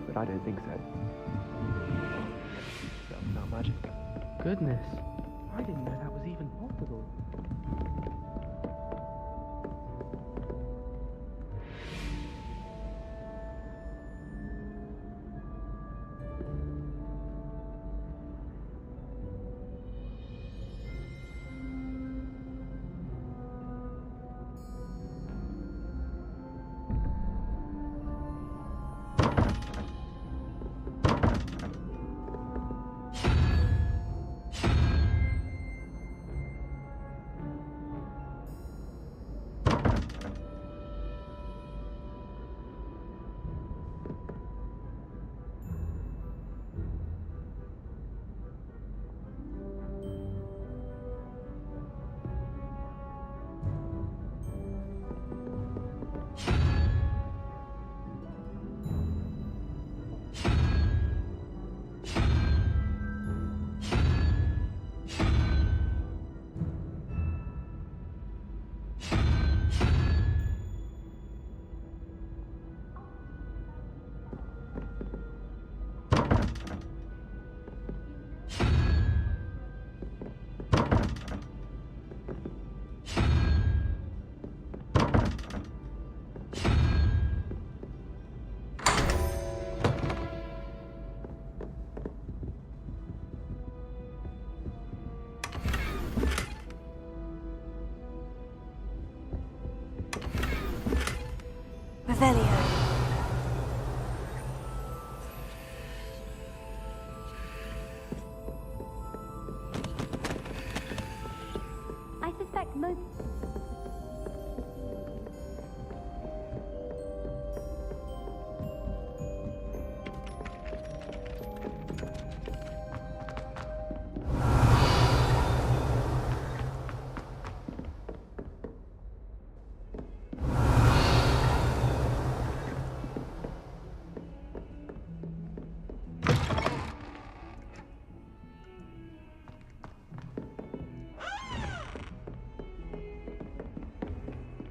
but I don't think so. That was not magic. Goodness, I didn't know that was even possible.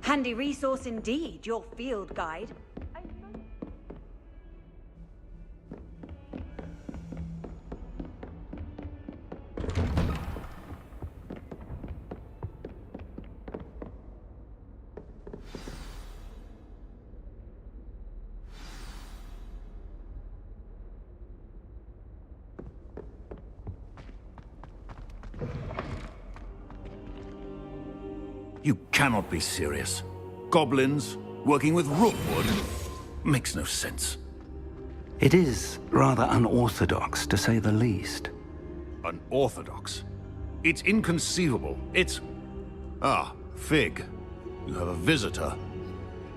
Handy resource indeed, your field guide. You cannot be serious. Goblins working with Rookwood makes no sense. It is rather unorthodox, to say the least. Unorthodox? It's inconceivable. It's... Ah, Fig. You have a visitor.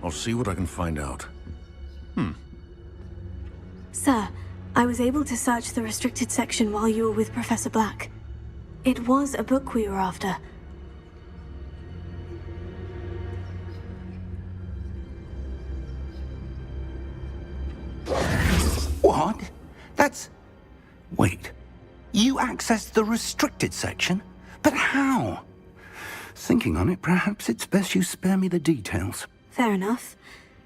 I'll see what I can find out. Sir, I was able to search the restricted section while you were with Professor Black. It was a book we were after. What? That's... Wait. You accessed the restricted section? But how? Thinking on it, perhaps it's best you spare me the details. Fair enough.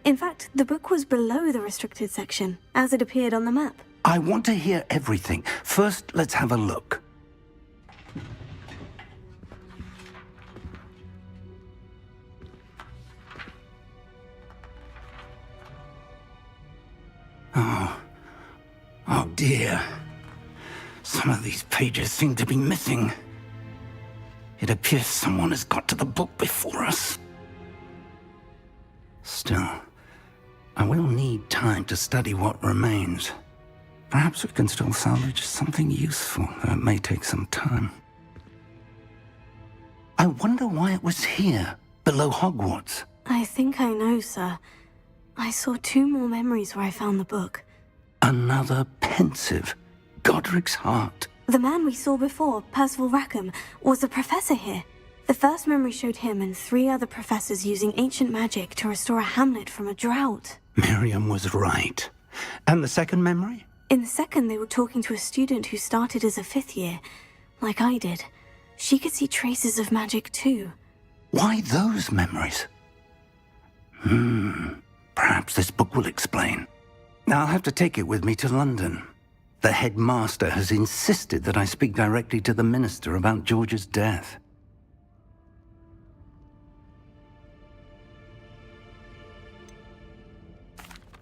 In fact, the book was below the restricted section, as it appeared on the map. I want to hear everything. First, let's have a look. Oh dear. Some of these pages seem to be missing. It appears someone has got to the book before us. Still, I will need time to study what remains. Perhaps we can still salvage something useful, though it may take some time. I wonder why it was here, below Hogwarts. I think I know, sir. I saw 2 more memories where I found the book. Another pensive. Godric's heart. The man we saw before, Percival Rackham, was a professor here. The first memory showed him and 3 other professors using ancient magic to restore a hamlet from a drought. Miriam was right. And the second memory? In the second, they were talking to a student who started as a 5th year, like I did. She could see traces of magic too. Why those memories? Perhaps this book will explain. I'll have to take it with me to London. The headmaster has insisted that I speak directly to the minister about George's death.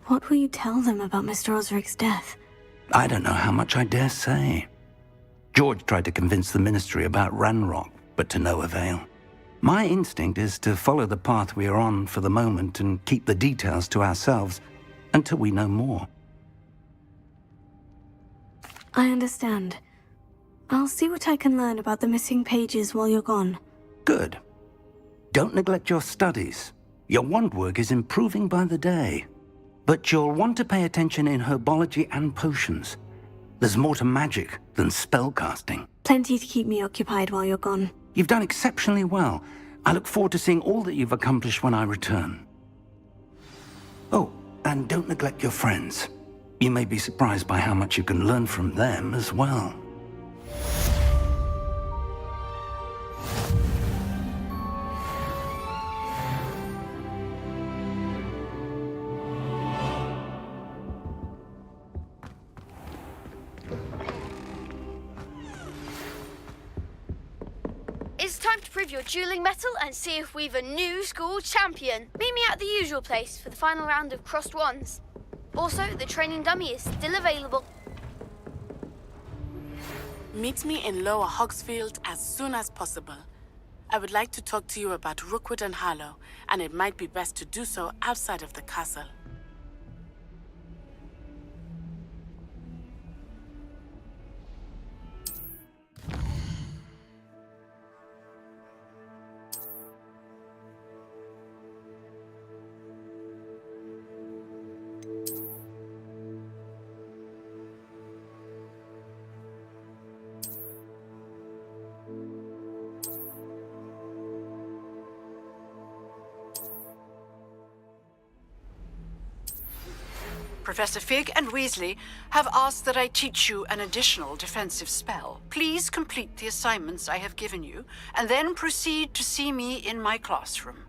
What will you tell them about Mr. Osric's death? I don't know how much I dare say. George tried to convince the ministry about Ranrock, but to no avail. My instinct is to follow the path we are on for the moment and keep the details to ourselves until we know more. I understand. I'll see what I can learn about the missing pages while you're gone. Good. Don't neglect your studies. Your wand work is improving by the day. But you'll want to pay attention in herbology and potions. There's more to magic than spellcasting. Plenty to keep me occupied while you're gone. You've done exceptionally well. I look forward to seeing all that you've accomplished when I return. Oh, and don't neglect your friends. You may be surprised by how much you can learn from them as well. It's time to prove your dueling mettle and see if we've a new school champion. Meet me at the usual place for the final round of crossed wands. Also, the training dummy is still available. Meet me in Lower Hogsfield as soon as possible. I would like to talk to you about Rookwood and Harlow, and it might be best to do so outside of the castle. Professor Fig and Weasley have asked that I teach you an additional defensive spell. Please complete the assignments I have given you, and then proceed to see me in my classroom.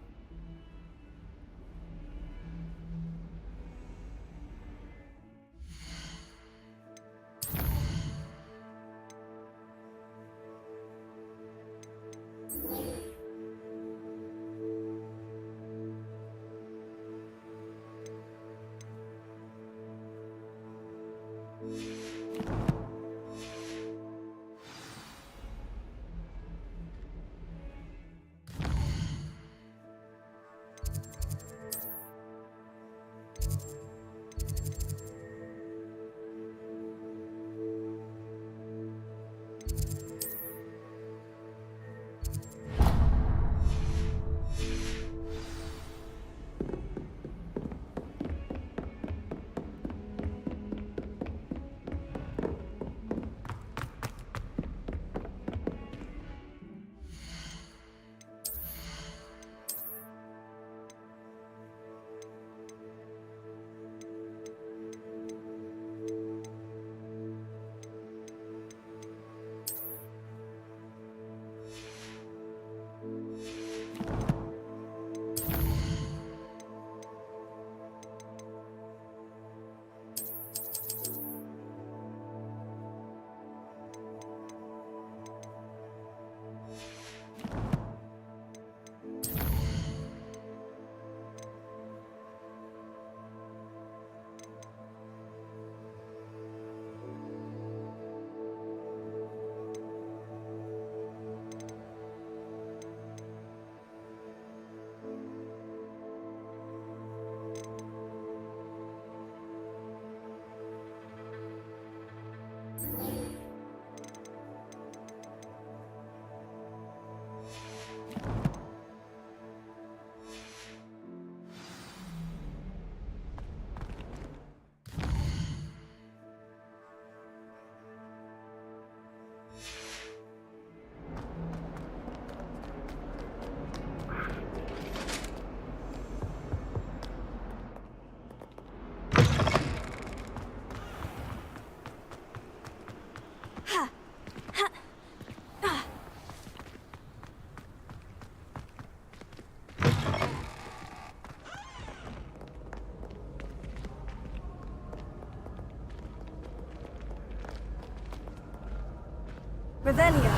Revelio.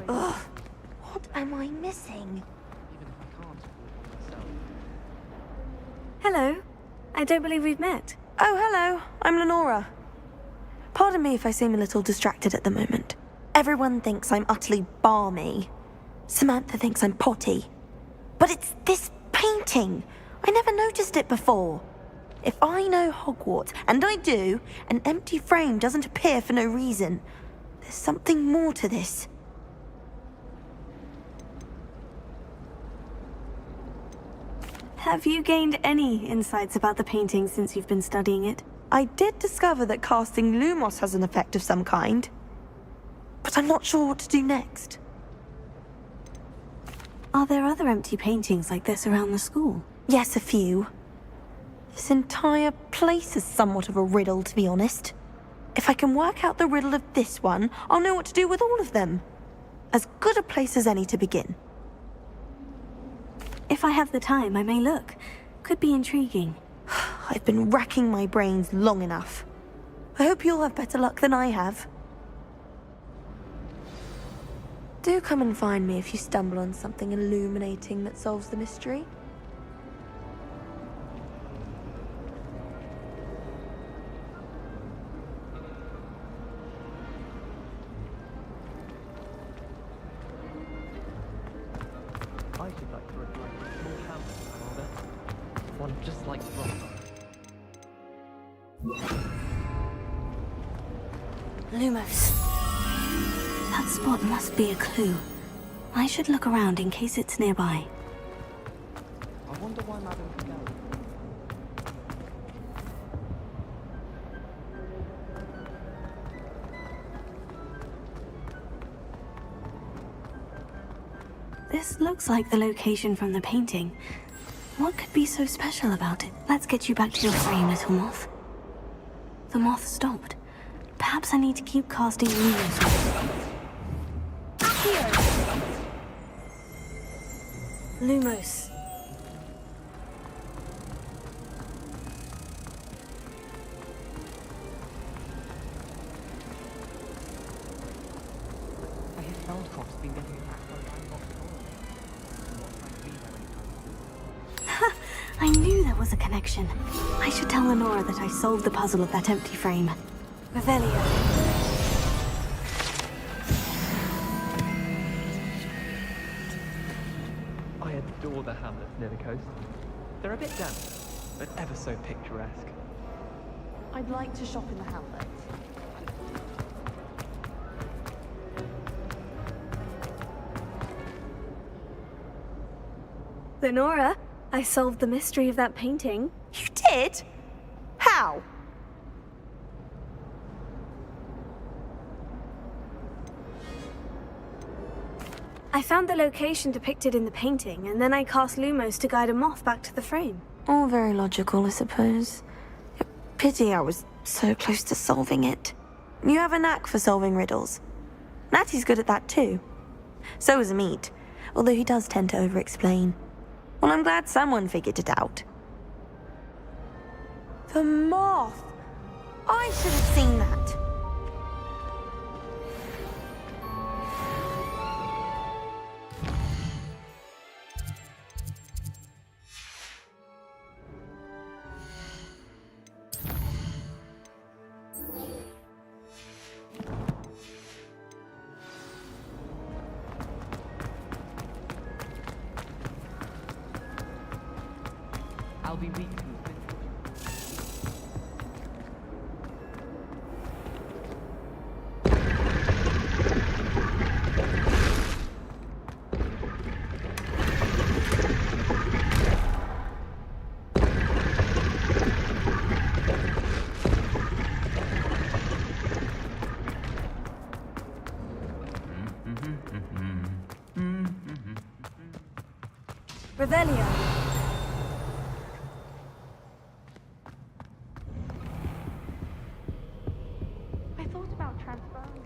Ugh, what am I missing? Hello. I don't believe we've met. Oh, hello. I'm Lenora. Pardon me if I seem a little distracted at the moment. Everyone thinks I'm utterly balmy. Samantha thinks I'm potty. But it's this painting. I never noticed it before. If I know Hogwarts, and I do, an empty frame doesn't appear for no reason. There's something more to this. Have you gained any insights about the painting since you've been studying it? I did discover that casting Lumos has an effect of some kind. But I'm not sure what to do next. Are there other empty paintings like this around the school? Yes, a few. This entire place is somewhat of a riddle, to be honest. If I can work out the riddle of this one, I'll know what to do with all of them. As good a place as any to begin. If I have the time, I may look. Could be intriguing. I've been racking my brains long enough. I hope you'll have better luck than I have. Do come and find me if you stumble on something illuminating that solves the mystery. I should like to reply to a small house in order. One just like Lumos. That spot must be a clue. I should look around in case it's nearby. I wonder why Madame can go. This looks like the location from the painting. What could be so special about it? Let's get you back to your frame, little moth. The moth stopped. Perhaps I need to keep casting Lumos. Lumos. I hear Feldcroft's been getting attacked by I knew there was a connection. I should tell Lenora that I solved the puzzle of that empty frame. Revelio. I adore the hamlets near the coast. They're a bit damp, but ever so picturesque. I'd like to shop in the hamlet. Lenora, I solved the mystery of that painting. You did? How? I found the location depicted in the painting, and then I cast Lumos to guide a moth back to the frame. All very logical, I suppose. Pity I was so close to solving it. You have a knack for solving riddles. Natty's good at that too. So is Amit, although he does tend to over-explain. Well, I'm glad someone figured it out. The moth! I should have seen that. I'll be weak. Revelio. I thought about transferring.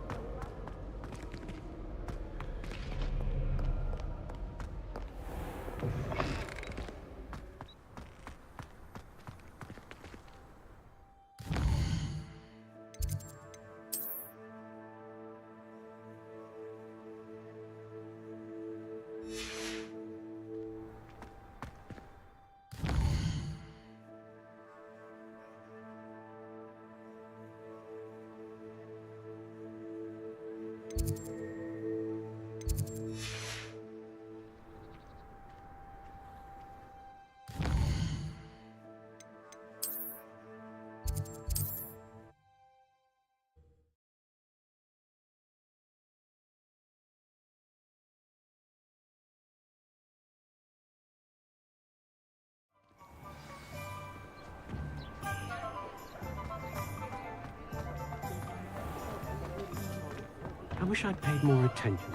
I wish I'd paid more attention.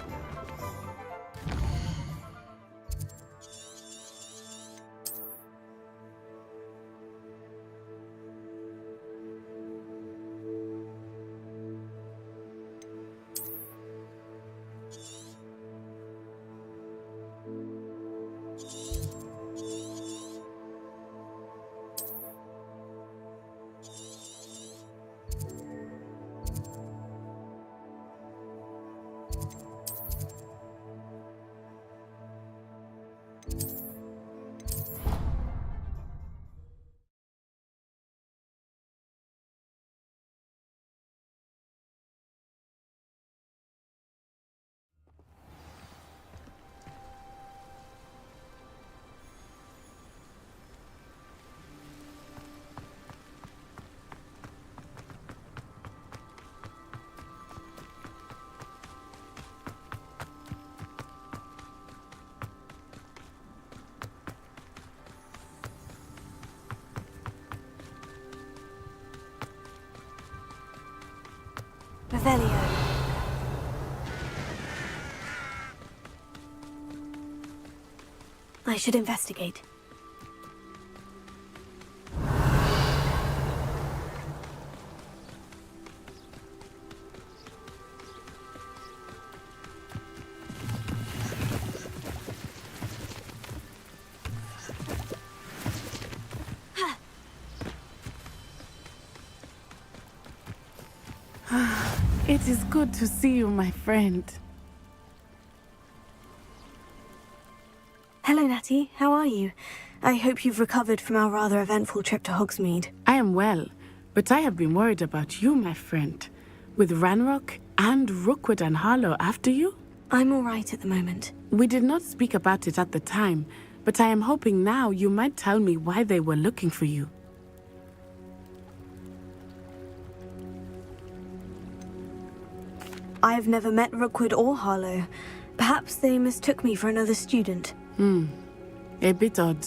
Revelio. I should investigate. It is good to see you, my friend. Hello, Natty. How are you? I hope you've recovered from our rather eventful trip to Hogsmeade. I am well, but I have been worried about you, my friend. With Ranrock and Rookwood and Harlow after you? I'm all right at the moment. We did not speak about it at the time, but I am hoping now you might tell me why they were looking for you. I've never met Rookwood or Harlow. Perhaps they mistook me for another student. A bit odd.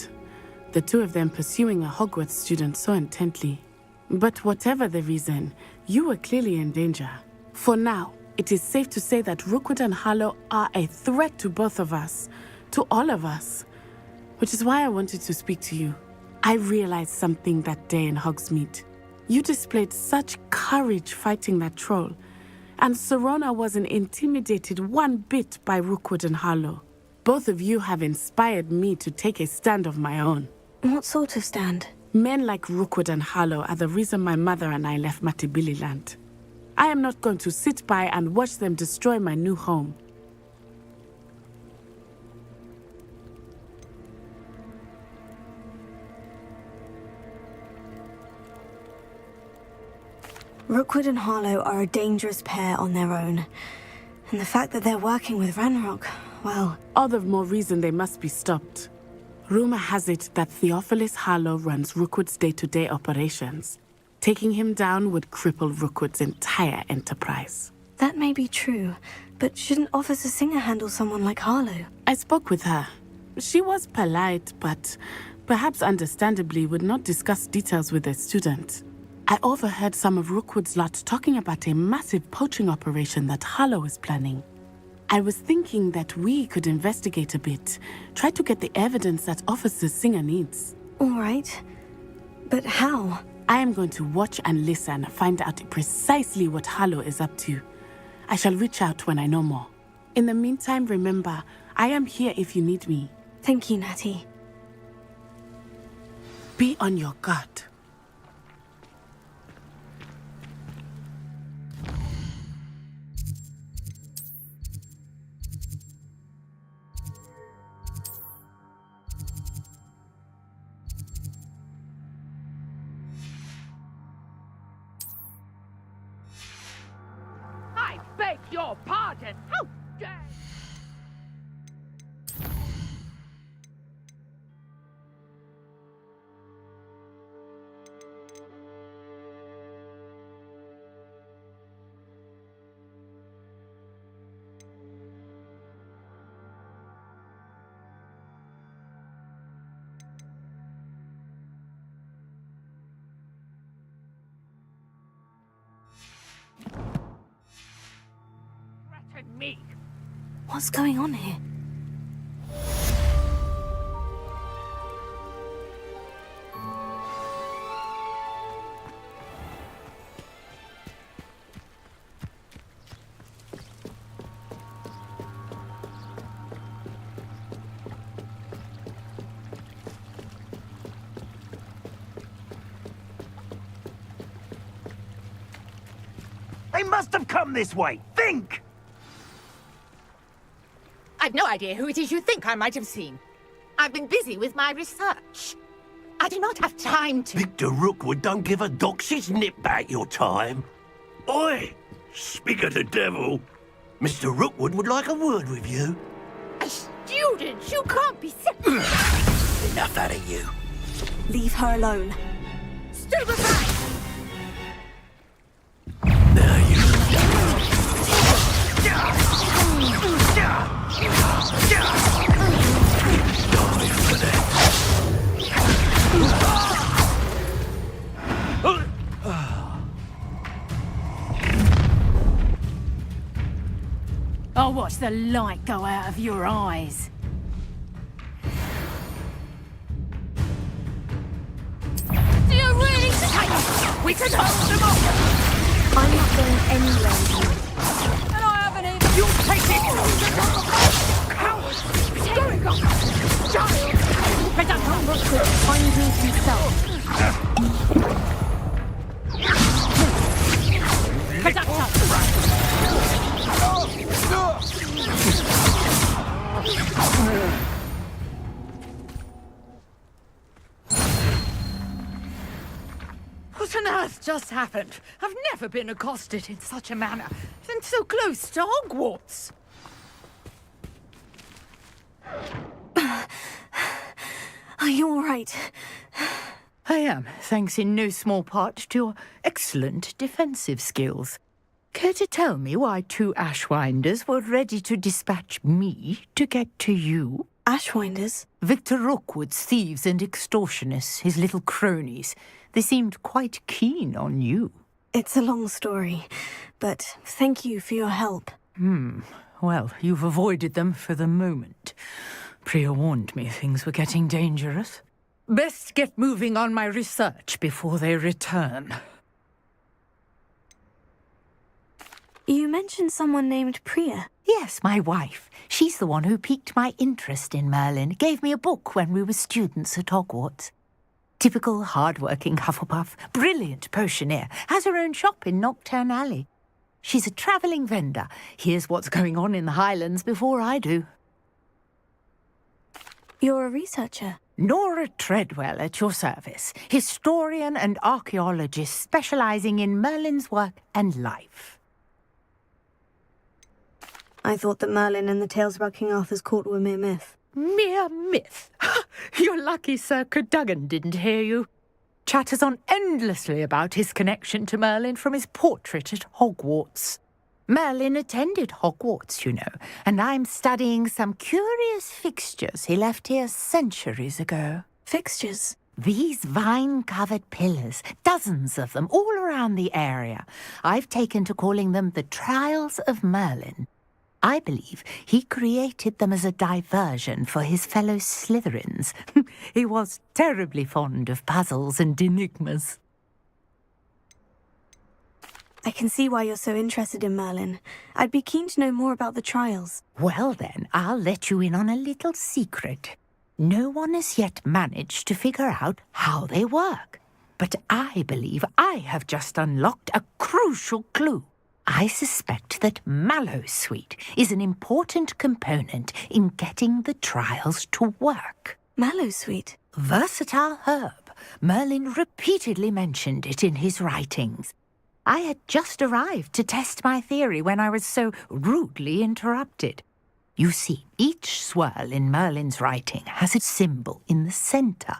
The two of them pursuing a Hogwarts student so intently. But whatever the reason, you were clearly in danger. For now, it is safe to say that Rookwood and Harlow are a threat to both of us. To all of us. Which is why I wanted to speak to you. I realized something that day in Hogsmeade. You displayed such courage fighting that troll. And Serona wasn't intimidated one bit by Rookwood and Harlow. Both of you have inspired me to take a stand of my own. What sort of stand? Men like Rookwood and Harlow are the reason my mother and I left Matibili Land. I am not going to sit by and watch them destroy my new home. Rookwood and Harlow are a dangerous pair on their own. And the fact that they're working with Ranrock, well... All the more reason they must be stopped. Rumor has it that Theophilus Harlow runs Rookwood's day-to-day operations. Taking him down would cripple Rookwood's entire enterprise. That may be true, but shouldn't Officer Singer handle someone like Harlow? I spoke with her. She was polite, but perhaps understandably would not discuss details with a student. I overheard some of Rookwood's lot talking about a massive poaching operation that Harlow is planning. I was thinking that we could investigate a bit, try to get the evidence that Officer Singer needs. All right. But how? I am going to watch and listen, find out precisely what Harlow is up to. I shall reach out when I know more. In the meantime, remember, I am here if you need me. Thank you, Natty. Be on your guard. Beg your pardon! How dare... me. What's going on here? They must have come this way. Think! I've no idea who it is you think I might have seen. I've been busy with my research. I do not have time to... Victor Rookwood don't give a doxy's nip back your time. Oi! Speak of the devil. Mr. Rookwood would like a word with you. A student? You can't be sick. Enough out of you. Leave her alone. Still aside! I'll watch the light go out of your eyes. Do you really think we can hold them off? I'm not going anywhere. And I haven't even... You take it! Coward! Going on! Child! Better come Rookwood. Find him himself. Better come! What on earth just happened? I've never been accosted in such a manner, and so close to Hogwarts. Are you all right? I am, thanks in no small part to your excellent defensive skills. Care to tell me why 2 Ashwinders were ready to dispatch me to get to you? Ashwinders? Victor Rookwood's thieves and extortionists, his little cronies. They seemed quite keen on you. It's a long story, but thank you for your help. Well, you've avoided them for the moment. Priya warned me things were getting dangerous. Best get moving on my research before they return. You mentioned someone named Priya. Yes, my wife. She's the one who piqued my interest in Merlin. Gave me a book when we were students at Hogwarts. Typical hard-working Hufflepuff, brilliant potioneer, has her own shop in Knockturn Alley. She's a travelling vendor. Hears what's going on in the Highlands before I do. You're a researcher? Nora Treadwell at your service. Historian and archaeologist specialising in Merlin's work and life. I thought that Merlin and the tales about King Arthur's court were mere myth. Mere myth? You're lucky Sir Cadogan didn't hear you. Chatters on endlessly about his connection to Merlin from his portrait at Hogwarts. Merlin attended Hogwarts, you know, and I'm studying some curious fixtures he left here centuries ago. Fixtures? These vine-covered pillars, dozens of them, all around the area. I've taken to calling them the Trials of Merlin. I believe he created them as a diversion for his fellow Slytherins. He was terribly fond of puzzles and enigmas. I can see why you're so interested in Merlin. I'd be keen to know more about the trials. Well then, I'll let you in on a little secret. No one has yet managed to figure out how they work. But I believe I have just unlocked a crucial clue. I suspect that Mallowsweet is an important component in getting the trials to work. Mallowsweet? Versatile herb. Merlin repeatedly mentioned it in his writings. I had just arrived to test my theory when I was so rudely interrupted. You see, each swirl in Merlin's writing has a symbol in the centre.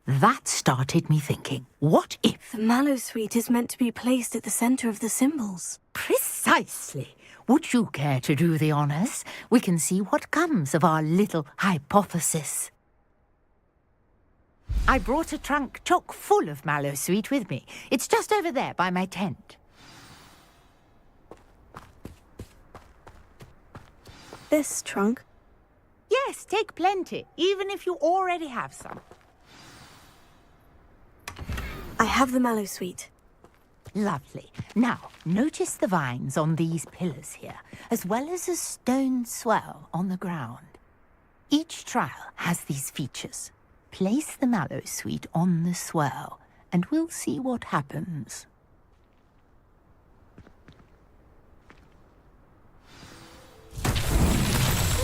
That started me thinking, what if... The Mallowsweet is meant to be placed at the centre of the symbols. Precisely. Would you care to do the honours? We can see what comes of our little hypothesis. I brought a trunk chock full of Mallowsweet with me. It's just over there by my tent. This trunk? Yes, take plenty, even if you already have some. I have the Mallowsweet. Lovely. Now, notice the vines on these pillars here, as well as a stone swirl on the ground. Each trial has these features. Place the Mallowsweet on the swirl, and we'll see what happens.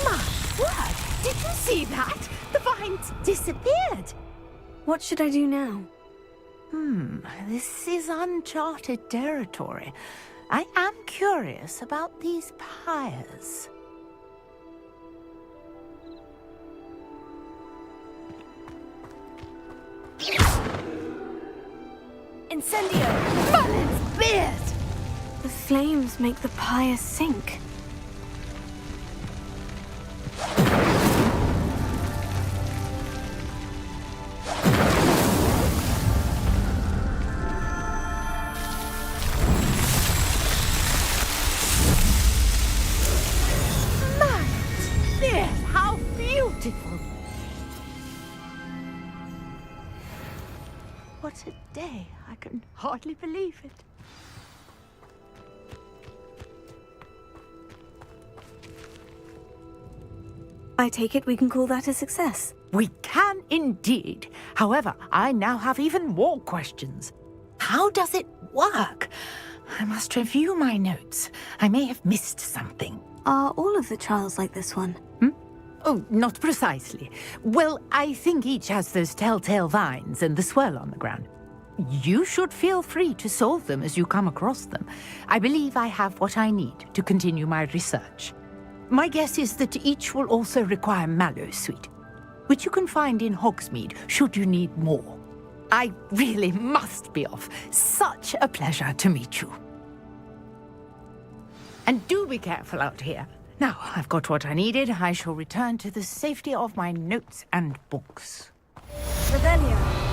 My word! Did you see that? The vines disappeared! What should I do now? This is uncharted territory. I am curious about these pyres. Incendio! Merlin's beard! The flames make the pyre sink. How beautiful! What a day. I can hardly believe it. I take it we can call that a success. We can indeed. However, I now have even more questions. How does it work? I must review my notes. I may have missed something. Are all of the trials like this one? Oh, not precisely. Well, I think each has those telltale vines and the swirl on the ground. you should feel free to solve them as you come across them. I believe I have what I need to continue my research. My guess is that each will also require mallow sweet, which you can find in Hogsmeade should you need more. I really must be off. Such a pleasure to meet you. And do be careful out here. Now, I've got what I needed. I shall return to the safety of my notes and books. Revelio.